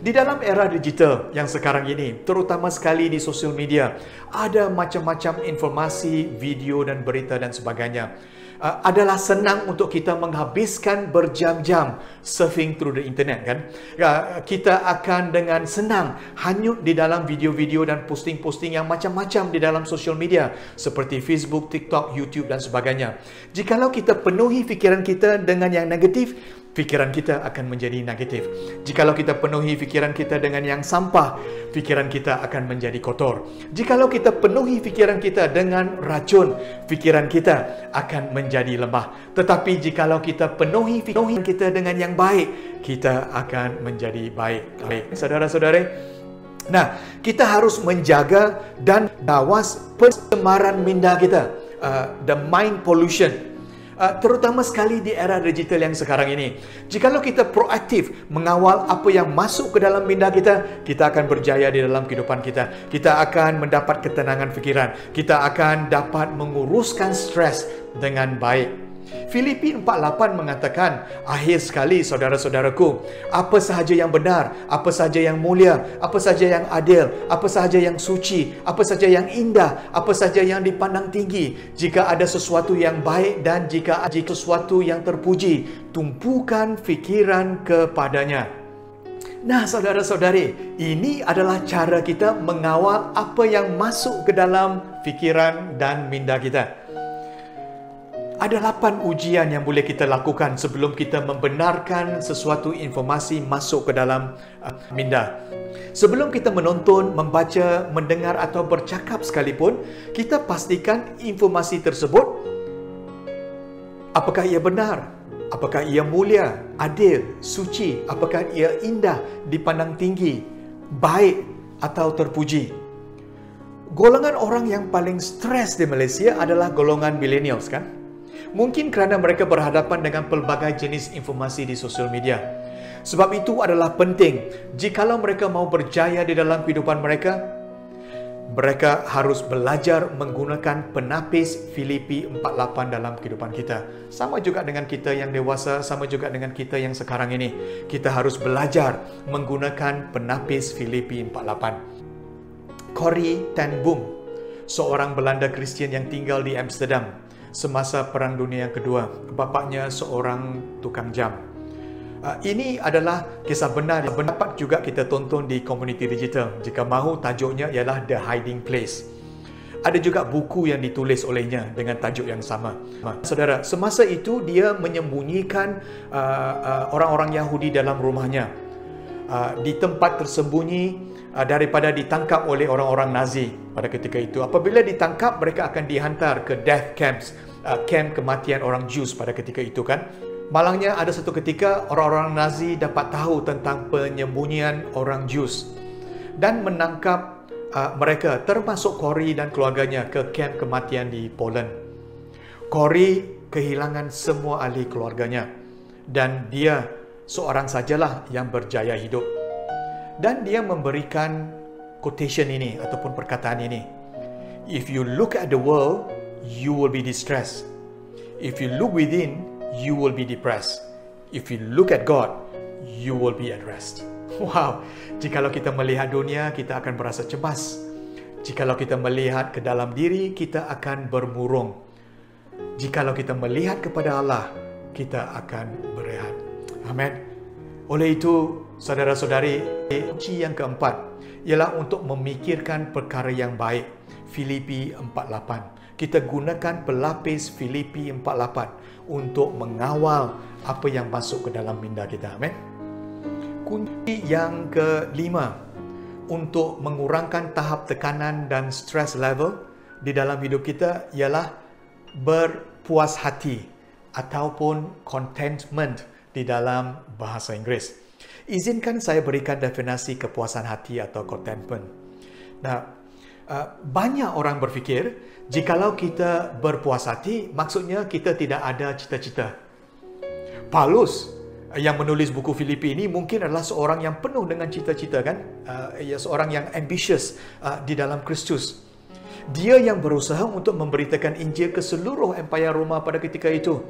Di dalam era digital yang sekarang ini, terutama sekali di sosial media, ada macam-macam informasi, video dan berita dan sebagainya. Adalah senang untuk kita menghabiskan berjam-jam surfing through the internet, kan? Kita akan dengan senang hanyut di dalam video-video dan posting-posting yang macam-macam di dalam sosial media seperti Facebook, TikTok, YouTube dan sebagainya. Jikalau kita penuhi fikiran kita dengan yang negatif, fikiran kita akan menjadi negatif. Jikalau kita penuhi fikiran kita dengan yang sampah, fikiran kita akan menjadi kotor. Jikalau kita penuhi fikiran kita dengan racun, fikiran kita akan menjadi lemah. Tetapi jikalau kita penuhi fikiran kita dengan yang baik, kita akan menjadi baik. Saudara-saudara, nah, kita harus menjaga dan awas pencemaran minda kita, the mind pollution. Terutama sekali di era digital yang sekarang ini. Jikalau kita proaktif mengawal apa yang masuk ke dalam minda kita, kita akan berjaya di dalam kehidupan kita. Kita akan mendapat ketenangan fikiran. Kita akan dapat menguruskan stres dengan baik. Filipi 4:8 mengatakan, akhir sekali saudara-saudaraku, apa sahaja yang benar, apa sahaja yang mulia, apa sahaja yang adil, apa sahaja yang suci, apa sahaja yang indah, apa sahaja yang dipandang tinggi, jika ada sesuatu yang baik dan jika ada sesuatu yang terpuji, tumpukan fikiran kepadanya. Nah, saudara-saudari, ini adalah cara kita mengawal apa yang masuk ke dalam fikiran dan minda kita. Ada 8 ujian yang boleh kita lakukan sebelum kita membenarkan sesuatu informasi masuk ke dalam minda. Sebelum kita menonton, membaca, mendengar atau bercakap sekalipun, kita pastikan informasi tersebut apakah ia benar, apakah ia mulia, adil, suci, apakah ia indah, dipandang tinggi, baik atau terpuji. Golongan orang yang paling stres di Malaysia adalah golongan millennials, kan? Mungkin kerana mereka berhadapan dengan pelbagai jenis informasi di sosial media. Sebab itu adalah penting, jikalau mereka mau berjaya di dalam kehidupan mereka, mereka harus belajar menggunakan penapis Filipi 4:8 dalam kehidupan kita. Sama juga dengan kita yang dewasa, sama juga dengan kita yang sekarang ini. Kita harus belajar menggunakan penapis Filipi 4:8. Corrie ten Boom, seorang Belanda Kristian yang tinggal di Amsterdam semasa Perang Dunia yang Kedua. Bapaknya seorang tukang jam. Ini adalah kisah benar yang dapat juga kita tonton di komuniti digital. Jika mahu, tajuknya ialah The Hiding Place. Ada juga buku yang ditulis olehnya dengan tajuk yang sama. Saudara, semasa itu dia menyembunyikan orang-orang Yahudi dalam rumahnya, di tempat tersembunyi daripada ditangkap oleh orang-orang Nazi pada ketika itu. Apabila ditangkap, mereka akan dihantar ke death camps, camp kematian orang Jews pada ketika itu, kan. Malangnya ada satu ketika orang-orang Nazi dapat tahu tentang penyembunyian orang Jews dan menangkap mereka, termasuk Corrie dan keluarganya, ke camp kematian di Poland. Corrie kehilangan semua ahli keluarganya dan dia seorang sajalah yang berjaya hidup. Dan dia memberikan quotation ini ataupun perkataan ini. If you look at the world, you will be distressed. If you look within, you will be depressed. If you look at God, you will be at rest. Wow, jikalau kita melihat dunia, kita akan merasa cemas. Jikalau kita melihat ke dalam diri, kita akan bermurung. Jikalau kita melihat kepada Allah, kita akan berehat. Amin. Oleh itu, saudara-saudari, kunci yang keempat ialah untuk memikirkan perkara yang baik. Filipi 4:8. Kita gunakan pelapis Filipi 4:8 untuk mengawal apa yang masuk ke dalam minda kita. Amin. Kunci yang kelima untuk mengurangkan tahap tekanan dan stress level di dalam hidup kita ialah berpuas hati ataupun contentment di dalam bahasa Inggeris. Izinkan saya berikan definisi kepuasan hati atau contentment. Nah, banyak orang berfikir jikalau kita berpuas hati, maksudnya kita tidak ada cita-cita. Paulus yang menulis buku Filipi ini mungkin adalah seorang yang penuh dengan cita-cita, kan? Seorang yang ambitious di dalam Kristus. Dia yang berusaha untuk memberitakan Injil ke seluruh empayar Roma pada ketika itu.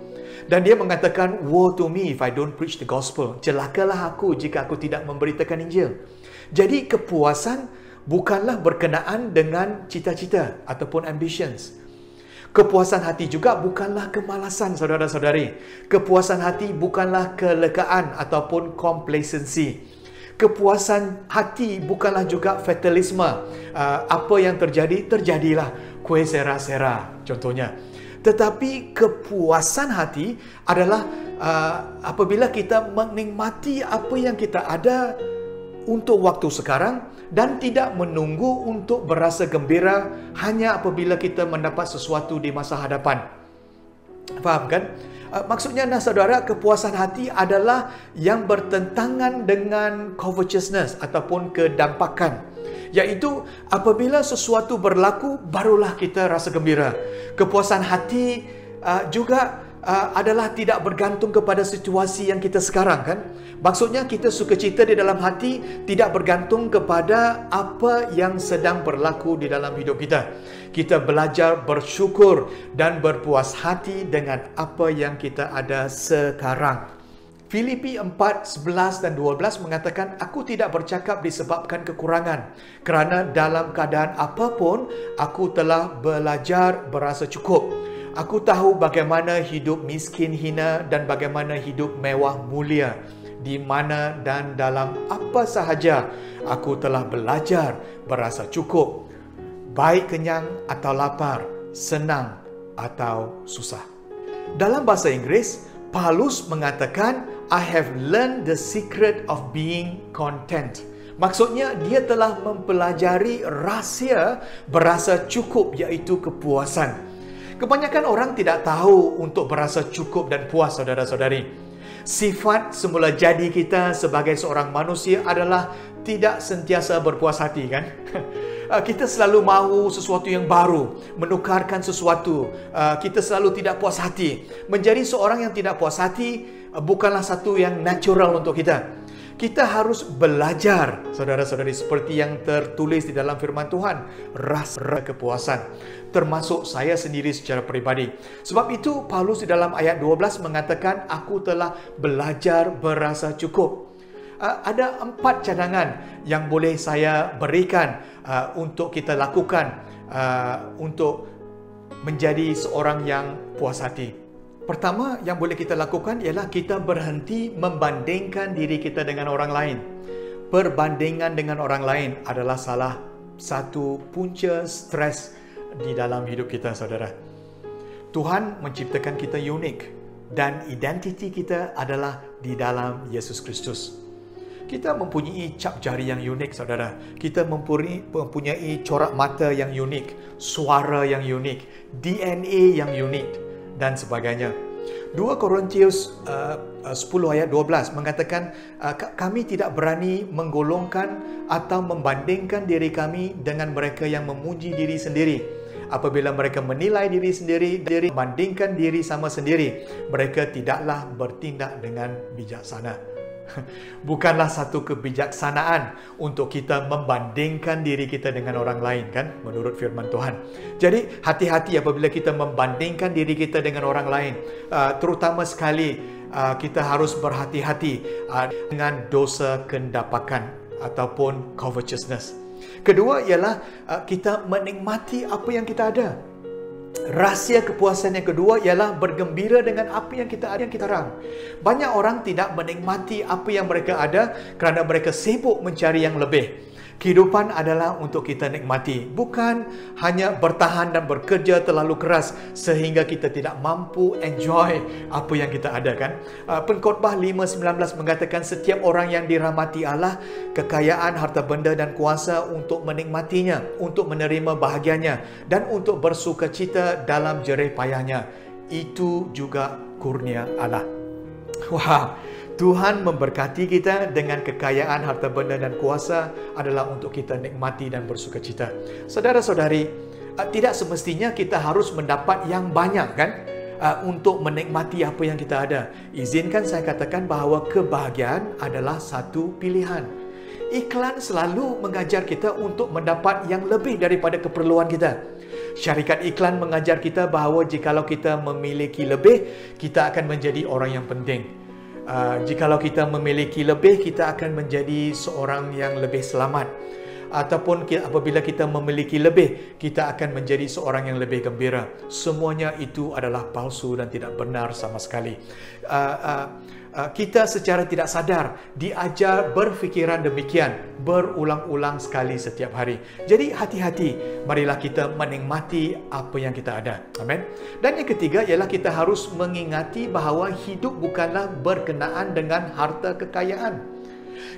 Dan dia mengatakan, woe to me if I don't preach the gospel. Celakalah aku jika aku tidak memberitakan Injil. Jadi kepuasan bukanlah berkenaan dengan cita-cita ataupun ambitions. Kepuasan hati juga bukanlah kemalasan, saudara-saudari. Kepuasan hati bukanlah kelekaan ataupun complacency. Kepuasan hati bukanlah juga fatalisme. Apa yang terjadi, terjadilah. Kue sera-sera, contohnya. Tetapi kepuasan hati adalah apabila kita menikmati apa yang kita ada untuk waktu sekarang dan tidak menunggu untuk berasa gembira hanya apabila kita mendapat sesuatu di masa hadapan. Faham kan? Maksudnya, saudara, kepuasan hati adalah yang bertentangan dengan covetousness ataupun kedampakan. Iaitu apabila sesuatu berlaku, barulah kita rasa gembira. Kepuasan hati juga adalah tidak bergantung kepada situasi yang kita sekarang, kan? Maksudnya kita sukacita di dalam hati tidak bergantung kepada apa yang sedang berlaku di dalam hidup kita. Kita belajar bersyukur dan berpuas hati dengan apa yang kita ada sekarang. Filipi 4:11 dan 12 mengatakan, aku tidak bercakap disebabkan kekurangan, kerana dalam keadaan apapun aku telah belajar berasa cukup. Aku tahu bagaimana hidup miskin hina dan bagaimana hidup mewah mulia. Di mana dan dalam apa sahaja aku telah belajar berasa cukup, baik kenyang atau lapar, senang atau susah. Dalam bahasa Inggeris, Paulus mengatakan, I have learned the secret of being content. Maksudnya, dia telah mempelajari rahsia berasa cukup, iaitu kepuasan. Kebanyakan orang tidak tahu untuk berasa cukup dan puas, saudara-saudari. Sifat semula jadi kita sebagai seorang manusia adalah tidak sentiasa berpuas hati, kan? Kita selalu mahu sesuatu yang baru, menukarkan sesuatu. Kita selalu tidak puas hati. Menjadi seorang yang tidak puas hati bukanlah satu yang natural untuk kita. Kita harus belajar, saudara-saudari, seperti yang tertulis di dalam firman Tuhan, rasa kepuasan. Termasuk saya sendiri secara peribadi. Sebab itu, Paulus di dalam ayat 12 mengatakan, aku telah belajar berasa cukup. Ada 4 cadangan yang boleh saya berikan untuk kita lakukan untuk menjadi seorang yang puas hati. Pertama yang boleh kita lakukan ialah kita berhenti membandingkan diri kita dengan orang lain. Perbandingan dengan orang lain adalah salah satu punca stres di dalam hidup kita, saudara. Tuhan menciptakan kita unik dan identiti kita adalah di dalam Yesus Kristus. Kita mempunyai cap jari yang unik, saudara. Kita mempunyai corak mata yang unik, suara yang unik, DNA yang unik dan sebagainya. 2 Korintius 10 ayat 12 mengatakan, kami tidak berani menggolongkan atau membandingkan diri kami dengan mereka yang memuji diri sendiri. Apabila mereka menilai diri sendiri, membandingkan diri sama sendiri, mereka tidaklah bertindak dengan bijaksana. Bukanlah satu kebijaksanaan untuk kita membandingkan diri kita dengan orang lain, kan? Menurut firman Tuhan. Jadi hati-hati apabila kita membandingkan diri kita dengan orang lain. Terutama sekali kita harus berhati-hati dengan dosa kendapakan ataupun covetousness. Kedua ialah kita menikmati apa yang kita ada. Rahsia kepuasan yang kedua ialah bergembira dengan apa yang kita ada, yang kita sekarang. Banyak orang tidak menikmati apa yang mereka ada kerana mereka sibuk mencari yang lebih. Kehidupan adalah untuk kita nikmati, bukan hanya bertahan dan bekerja terlalu keras sehingga kita tidak mampu enjoy apa yang kita ada, kan? Pengkhotbah 5:19 mengatakan setiap orang yang dirahmati Allah, kekayaan, harta benda dan kuasa untuk menikmatinya, untuk menerima bahagianya dan untuk bersukacita dalam jerih payahnya. Itu juga kurnia Allah. Wow, Tuhan memberkati kita dengan kekayaan, harta benda dan kuasa adalah untuk kita nikmati dan bersukacita. Saudara-saudari, tidak semestinya kita harus mendapat yang banyak, kan? Untuk menikmati apa yang kita ada. Izinkan saya katakan bahawa kebahagiaan adalah satu pilihan. Iklan selalu mengajar kita untuk mendapat yang lebih daripada keperluan kita. Syarikat iklan mengajar kita bahawa jikalau kita memiliki lebih, kita akan menjadi orang yang penting. Jikalau kita memiliki lebih, kita akan menjadi seorang yang lebih selamat. ataupun apabila kita memiliki lebih, kita akan menjadi seorang yang lebih gembira. Semuanya itu adalah palsu dan tidak benar sama sekali. Kita secara tidak sadar diajar berfikiran demikian berulang-ulang sekali setiap hari. Jadi hati-hati, marilah kita menikmati apa yang kita ada. Amin. Dan yang ketiga ialah kita harus mengingati bahawa hidup bukanlah berkenaan dengan harta kekayaan.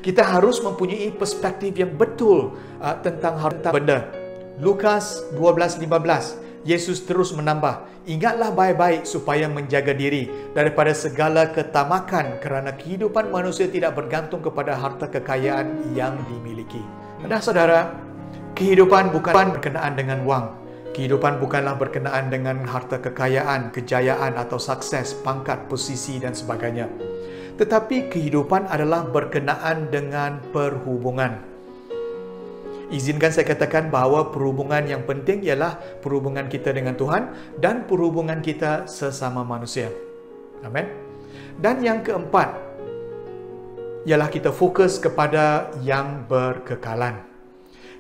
Kita harus mempunyai perspektif yang betul tentang harta benda. Lukas 12:15, Yesus terus menambah, ingatlah baik-baik supaya menjaga diri daripada segala ketamakan, kerana kehidupan manusia tidak bergantung kepada harta kekayaan yang dimiliki. Nah saudara, kehidupan bukan berkenaan dengan wang. Kehidupan bukanlah berkenaan dengan harta kekayaan, kejayaan atau sukses, pangkat, posisi dan sebagainya. Tetapi kehidupan adalah berkenaan dengan perhubungan. Izinkan saya katakan bahawa perhubungan yang penting ialah perhubungan kita dengan Tuhan dan perhubungan kita sesama manusia. Amin. Dan yang keempat ialah kita fokus kepada yang berkekalan.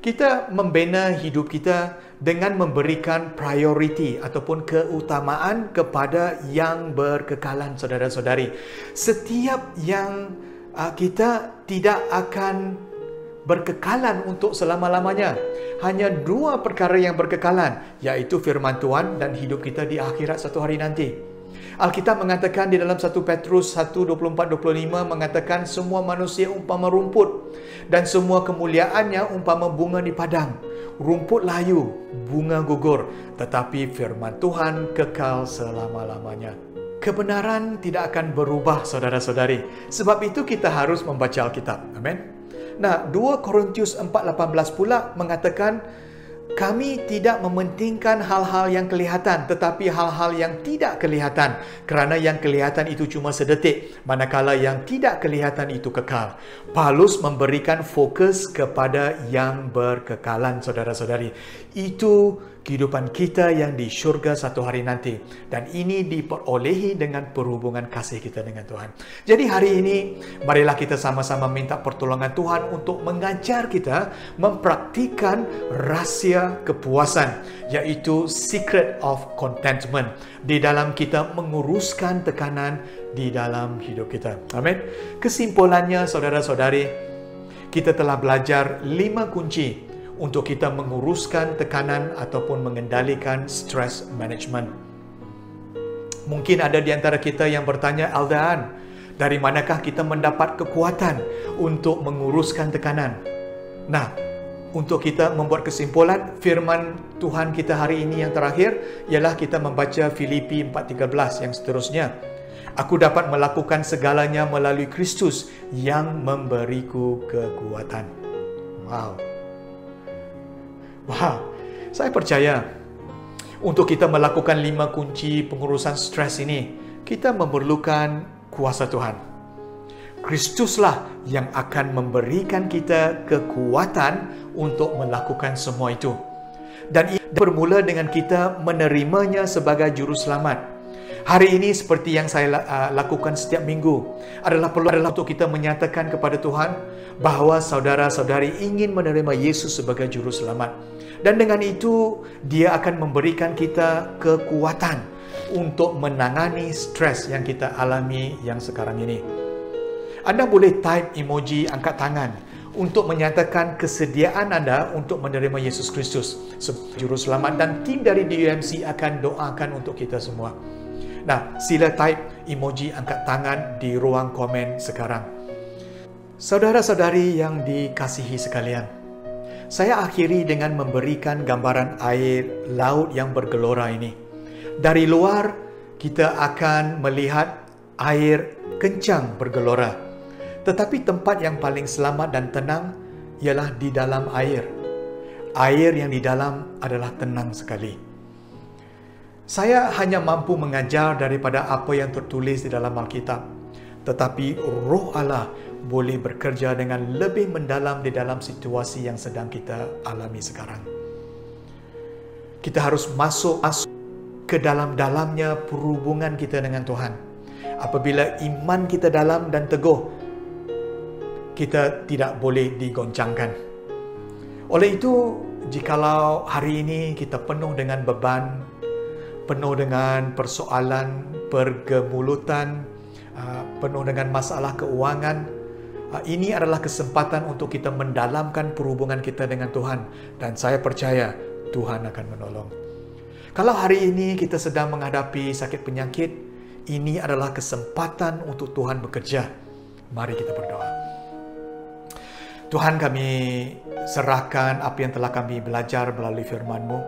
Kita membina hidup kita dengan memberikan prioriti ataupun keutamaan kepada yang berkekalan, saudara-saudari. Setiap yang kita tidak akan berkekalan untuk selama-lamanya. Hanya dua perkara yang berkekalan, iaitu firman Tuhan dan hidup kita di akhirat satu hari nanti. Alkitab mengatakan di dalam 1 Petrus 1:24-25 mengatakan semua manusia umpama rumput dan semua kemuliaannya umpama bunga di padang. Rumput layu, bunga gugur, tetapi firman Tuhan kekal selama-lamanya. Kebenaran tidak akan berubah, saudara-saudari. Sebab itu kita harus membaca Alkitab. Amin. Nah, 2 Korintus 4:18 pula mengatakan kami tidak mementingkan hal-hal yang kelihatan tetapi hal-hal yang tidak kelihatan, kerana yang kelihatan itu cuma sedetik manakala yang tidak kelihatan itu kekal. Paulus memberikan fokus kepada yang berkekalan, saudara-saudari. Itu kehidupan kita yang di syurga satu hari nanti, dan ini diperolehi dengan perhubungan kasih kita dengan Tuhan. Jadi hari ini marilah kita sama-sama minta pertolongan Tuhan untuk mengajar kita mempraktikkan rahsia kepuasan, iaitu secret of contentment, di dalam kita menguruskan tekanan di dalam hidup kita. Amin. Kesimpulannya, saudara-saudari, kita telah belajar 5 kunci untuk kita menguruskan tekanan ataupun mengendalikan stress management. Mungkin ada di antara kita yang bertanya, Aldaan, dari manakah kita mendapat kekuatan untuk menguruskan tekanan? Nah, untuk kita membuat kesimpulan, firman Tuhan kita hari ini yang terakhir ialah kita membaca Filipi 4:13 yang seterusnya. Aku dapat melakukan segalanya melalui Kristus yang memberiku kekuatan. Wow. Saya percaya untuk kita melakukan 5 kunci pengurusan stres ini, kita memerlukan kuasa Tuhan. Kristuslah yang akan memberikan kita kekuatan untuk melakukan semua itu. Dan ia bermula dengan kita menerimanya sebagai juru selamat. Hari ini seperti yang saya lakukan setiap minggu adalah untuk kita menyatakan kepada Tuhan bahawa saudara-saudari ingin menerima Yesus sebagai juru selamat. Dan dengan itu dia akan memberikan kita kekuatan untuk menangani stres yang kita alami yang sekarang ini. Anda boleh type emoji angkat tangan untuk menyatakan kesediaan Anda untuk menerima Yesus Kristus sebagai juru selamat, dan tim dari DUMC akan doakan untuk kita semua. Nah, sila type emoji angkat tangan di ruang komen sekarang. Saudara-saudari yang dikasihi sekalian, saya akhiri dengan memberikan gambaran air laut yang bergelora ini. Dari luar, kita akan melihat air kencang bergelora. Tetapi tempat yang paling selamat dan tenang ialah di dalam air. Air yang di dalam adalah tenang sekali. Saya hanya mampu mengajar daripada apa yang tertulis di dalam Alkitab. Tetapi Roh Allah boleh bekerja dengan lebih mendalam di dalam situasi yang sedang kita alami sekarang. Kita harus masuk ke dalam-dalamnya perhubungan kita dengan Tuhan. Apabila iman kita dalam dan teguh, kita tidak boleh digoncangkan. Oleh itu, jikalau hari ini kita penuh dengan beban, penuh dengan persoalan, pergemulutan, penuh dengan masalah keuangan, ini adalah kesempatan untuk kita mendalamkan perhubungan kita dengan Tuhan. Dan saya percaya Tuhan akan menolong. Kalau hari ini kita sedang menghadapi sakit penyakit, ini adalah kesempatan untuk Tuhan bekerja. Mari kita berdoa. Tuhan, kami serahkan apa yang telah kami belajar melalui firman-Mu.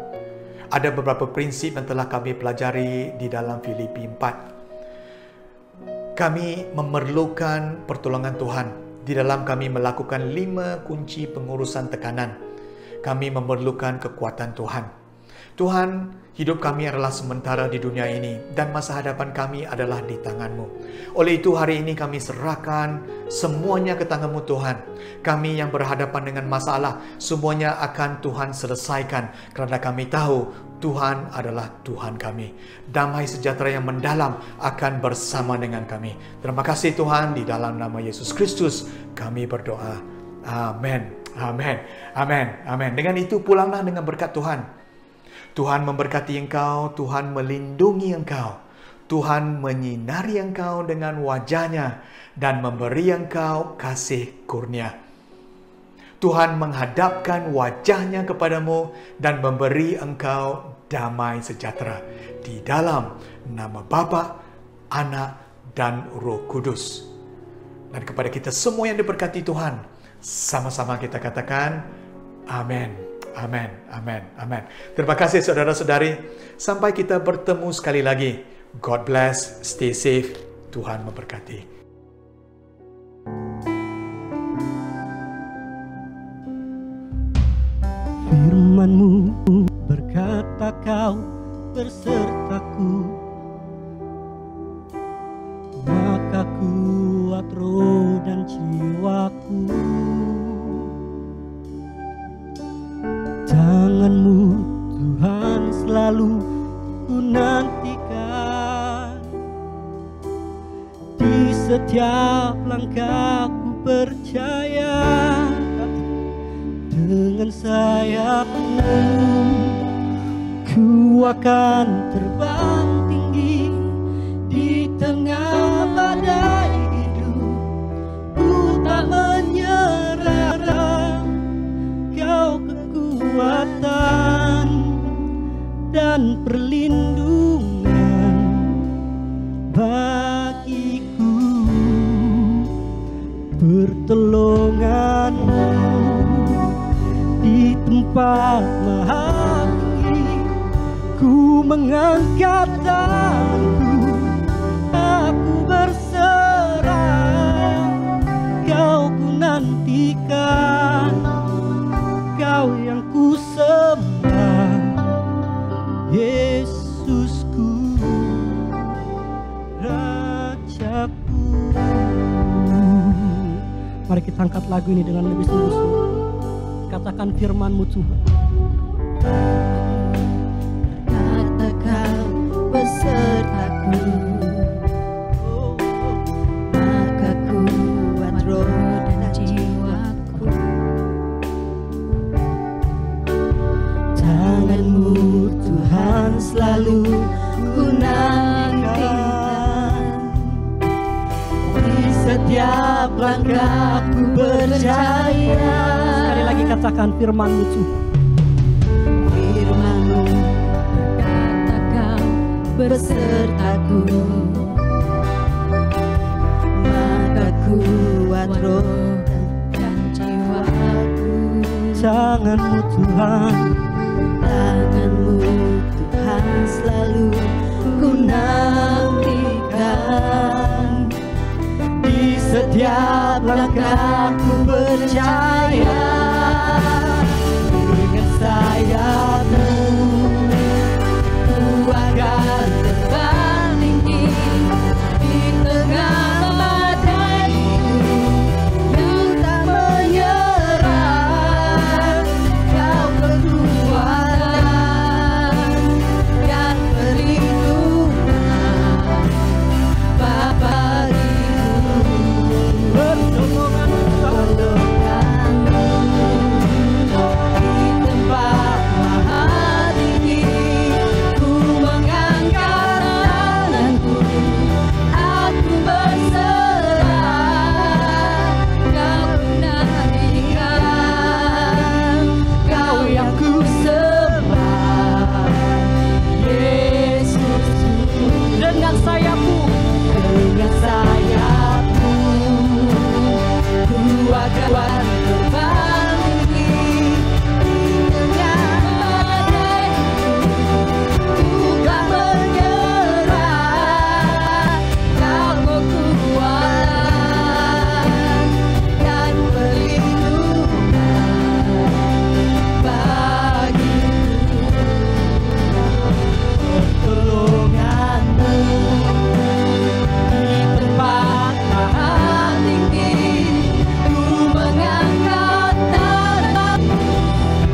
Ada beberapa prinsip yang telah kami pelajari di dalam Filipi 4. Kami memerlukan pertolongan Tuhan di dalam kami melakukan 5 kunci pengurusan tekanan. Kami memerlukan kekuatan Tuhan. Tuhan, hidup kami adalah sementara di dunia ini dan masa hadapan kami adalah di tangan-Mu. Oleh itu hari ini kami serahkan semuanya ke tangan-Mu Tuhan. Kami yang berhadapan dengan masalah, semuanya akan Tuhan selesaikan karena kami tahu Tuhan adalah Tuhan kami. Damai sejahtera yang mendalam akan bersama dengan kami. Terima kasih Tuhan, di dalam nama Yesus Kristus kami berdoa. Amin. Amin. Amin. Amin. Dengan itu pulanglah dengan berkat Tuhan. Tuhan memberkati engkau, Tuhan melindungi engkau, Tuhan menyinari engkau dengan wajah-Nya dan memberi engkau kasih kurnia. Tuhan menghadapkan wajah-Nya kepadamu dan memberi engkau damai sejahtera. Di dalam nama Bapa, Anak, dan Roh Kudus. Dan kepada kita semua yang diberkati Tuhan, sama-sama kita katakan, amin. Amin, amin, amin. Terima kasih saudara-saudari. Sampai kita bertemu sekali lagi. God bless, stay safe. Tuhan memberkati.
Firman-Mu berkata Kau bersertaku, maka kuat roh dan jiwaku. Tangan-Mu Tuhan selalu ku nantikan, di setiap langkah ku percaya. Dengan sayap-Mu ku akan terbang tinggi di tengah badai hidup. Ku tak menyerah, Kau kekuatan dan perlindungan bagiku. Pertolongan-Mu di tempat maha tinggi, ku mengangkat tanganku, aku berserah. Kau ku nantikan, Kau yang ku sembah, Yesusku, Rajaku. Mari kita angkat lagu ini dengan lebih sungguh-sungguh. Katakan firman-Mu Tuhan.
Kata Kau besertaku, maka kuat roh dan jiwaku. Tangan-Mu Tuhan selalu ku nantikan, di setiap langkah ku percaya.
Sekali lagi katakan firman-Mu Tuhan.
Firman-Mu berkata Kau besertaku, maka kuat roh dan jiwaku.
Tangan-Mu Tuhan,
Tangan-Mu Tuhan selalu ku nantikan, di setiap langkah ku percaya. Dengan sayap-Mu ku akan terbang tinggi di tengah badai hidup. Yang tak menyerah, Kau kekuatan dan perlindungan bagiku. Pertolongan-Mu Tuhan terbang tinggi di tengah badai. Bukan menyerah, Kau kekuatan dan perlindungan bagiku. Pertolongan-Mu di tempat maha tinggi, Ku mengangkat tanganku,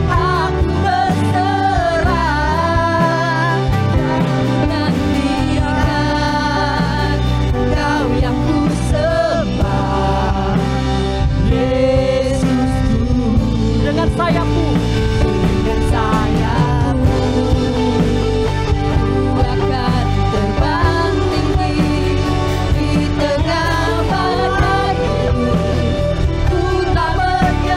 aku berserah dan ku nantikan Kau yang ku sembah, Yesusku.
Dengan sayapmu,
Dengan sayapmu Ku akan terbang tinggi di tengah badai ini. Ku tak menyerah, Kau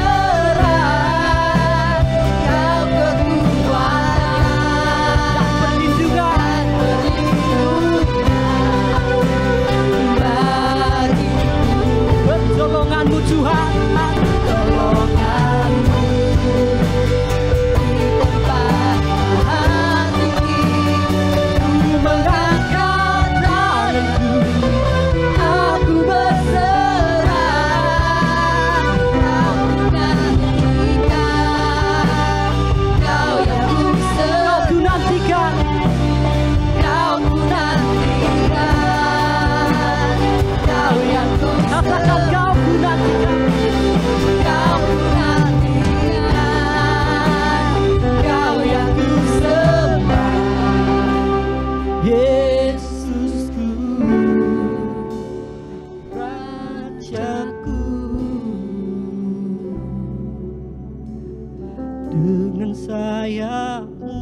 kekuatan
perlindungan
dan perlindungan bagiku.
pertolongan-Mu Tuhan.
Pertolongan-Mu di tempat maha tinggi, Ku mengangkat tanganku, aku berserah. Kau ku nantikan, Kau yang ku
Kau
sembah,
ku nantikan,
Kau ku nantikan, Kau yang ku
katakan
sembah.
Kau ku nantikan.
Kau ku nantikan, Kau yang ku sembah, Yesusku, Rajaku.
Dengan sayapmu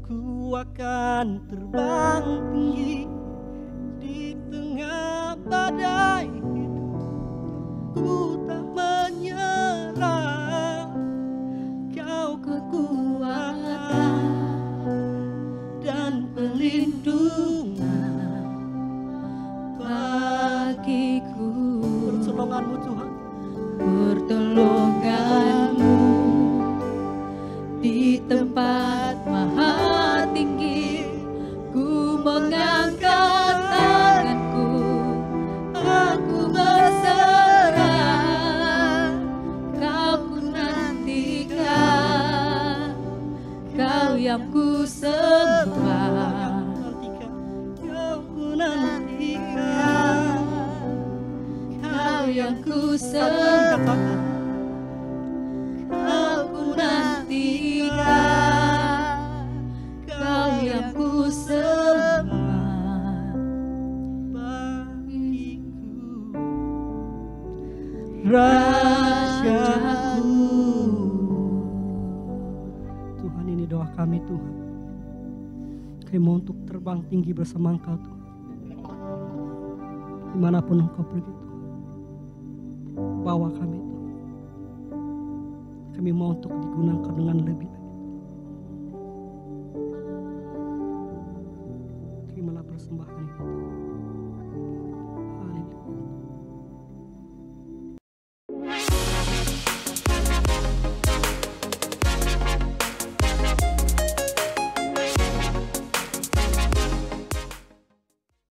ku akan terbang tinggi di tengah badai hidup. Ku tak menyerah, Kau
Kekuatan dan perlindungan bagiku.
pertolongan-Mu Tuhan.
Pertolongan-Mu di tempat maha tinggi, Ku mengangkat tanganku, aku berserah. Kau ku nantikan, Kau yang ku sembah,
Kau ku nantikan.
Kau yang ku sembah, Kau ku nantikan, Kau yang ku sembah
Bagiku
Rajaku.
Tuhan, ini doa kami Tuhan. Kami mau untuk terbang tinggi bersama Engkau Tuhan. Dimanapun Engkau pergi Tuhan, bawa kami Tuhan. Kami mau untuk digunakan dengan lebih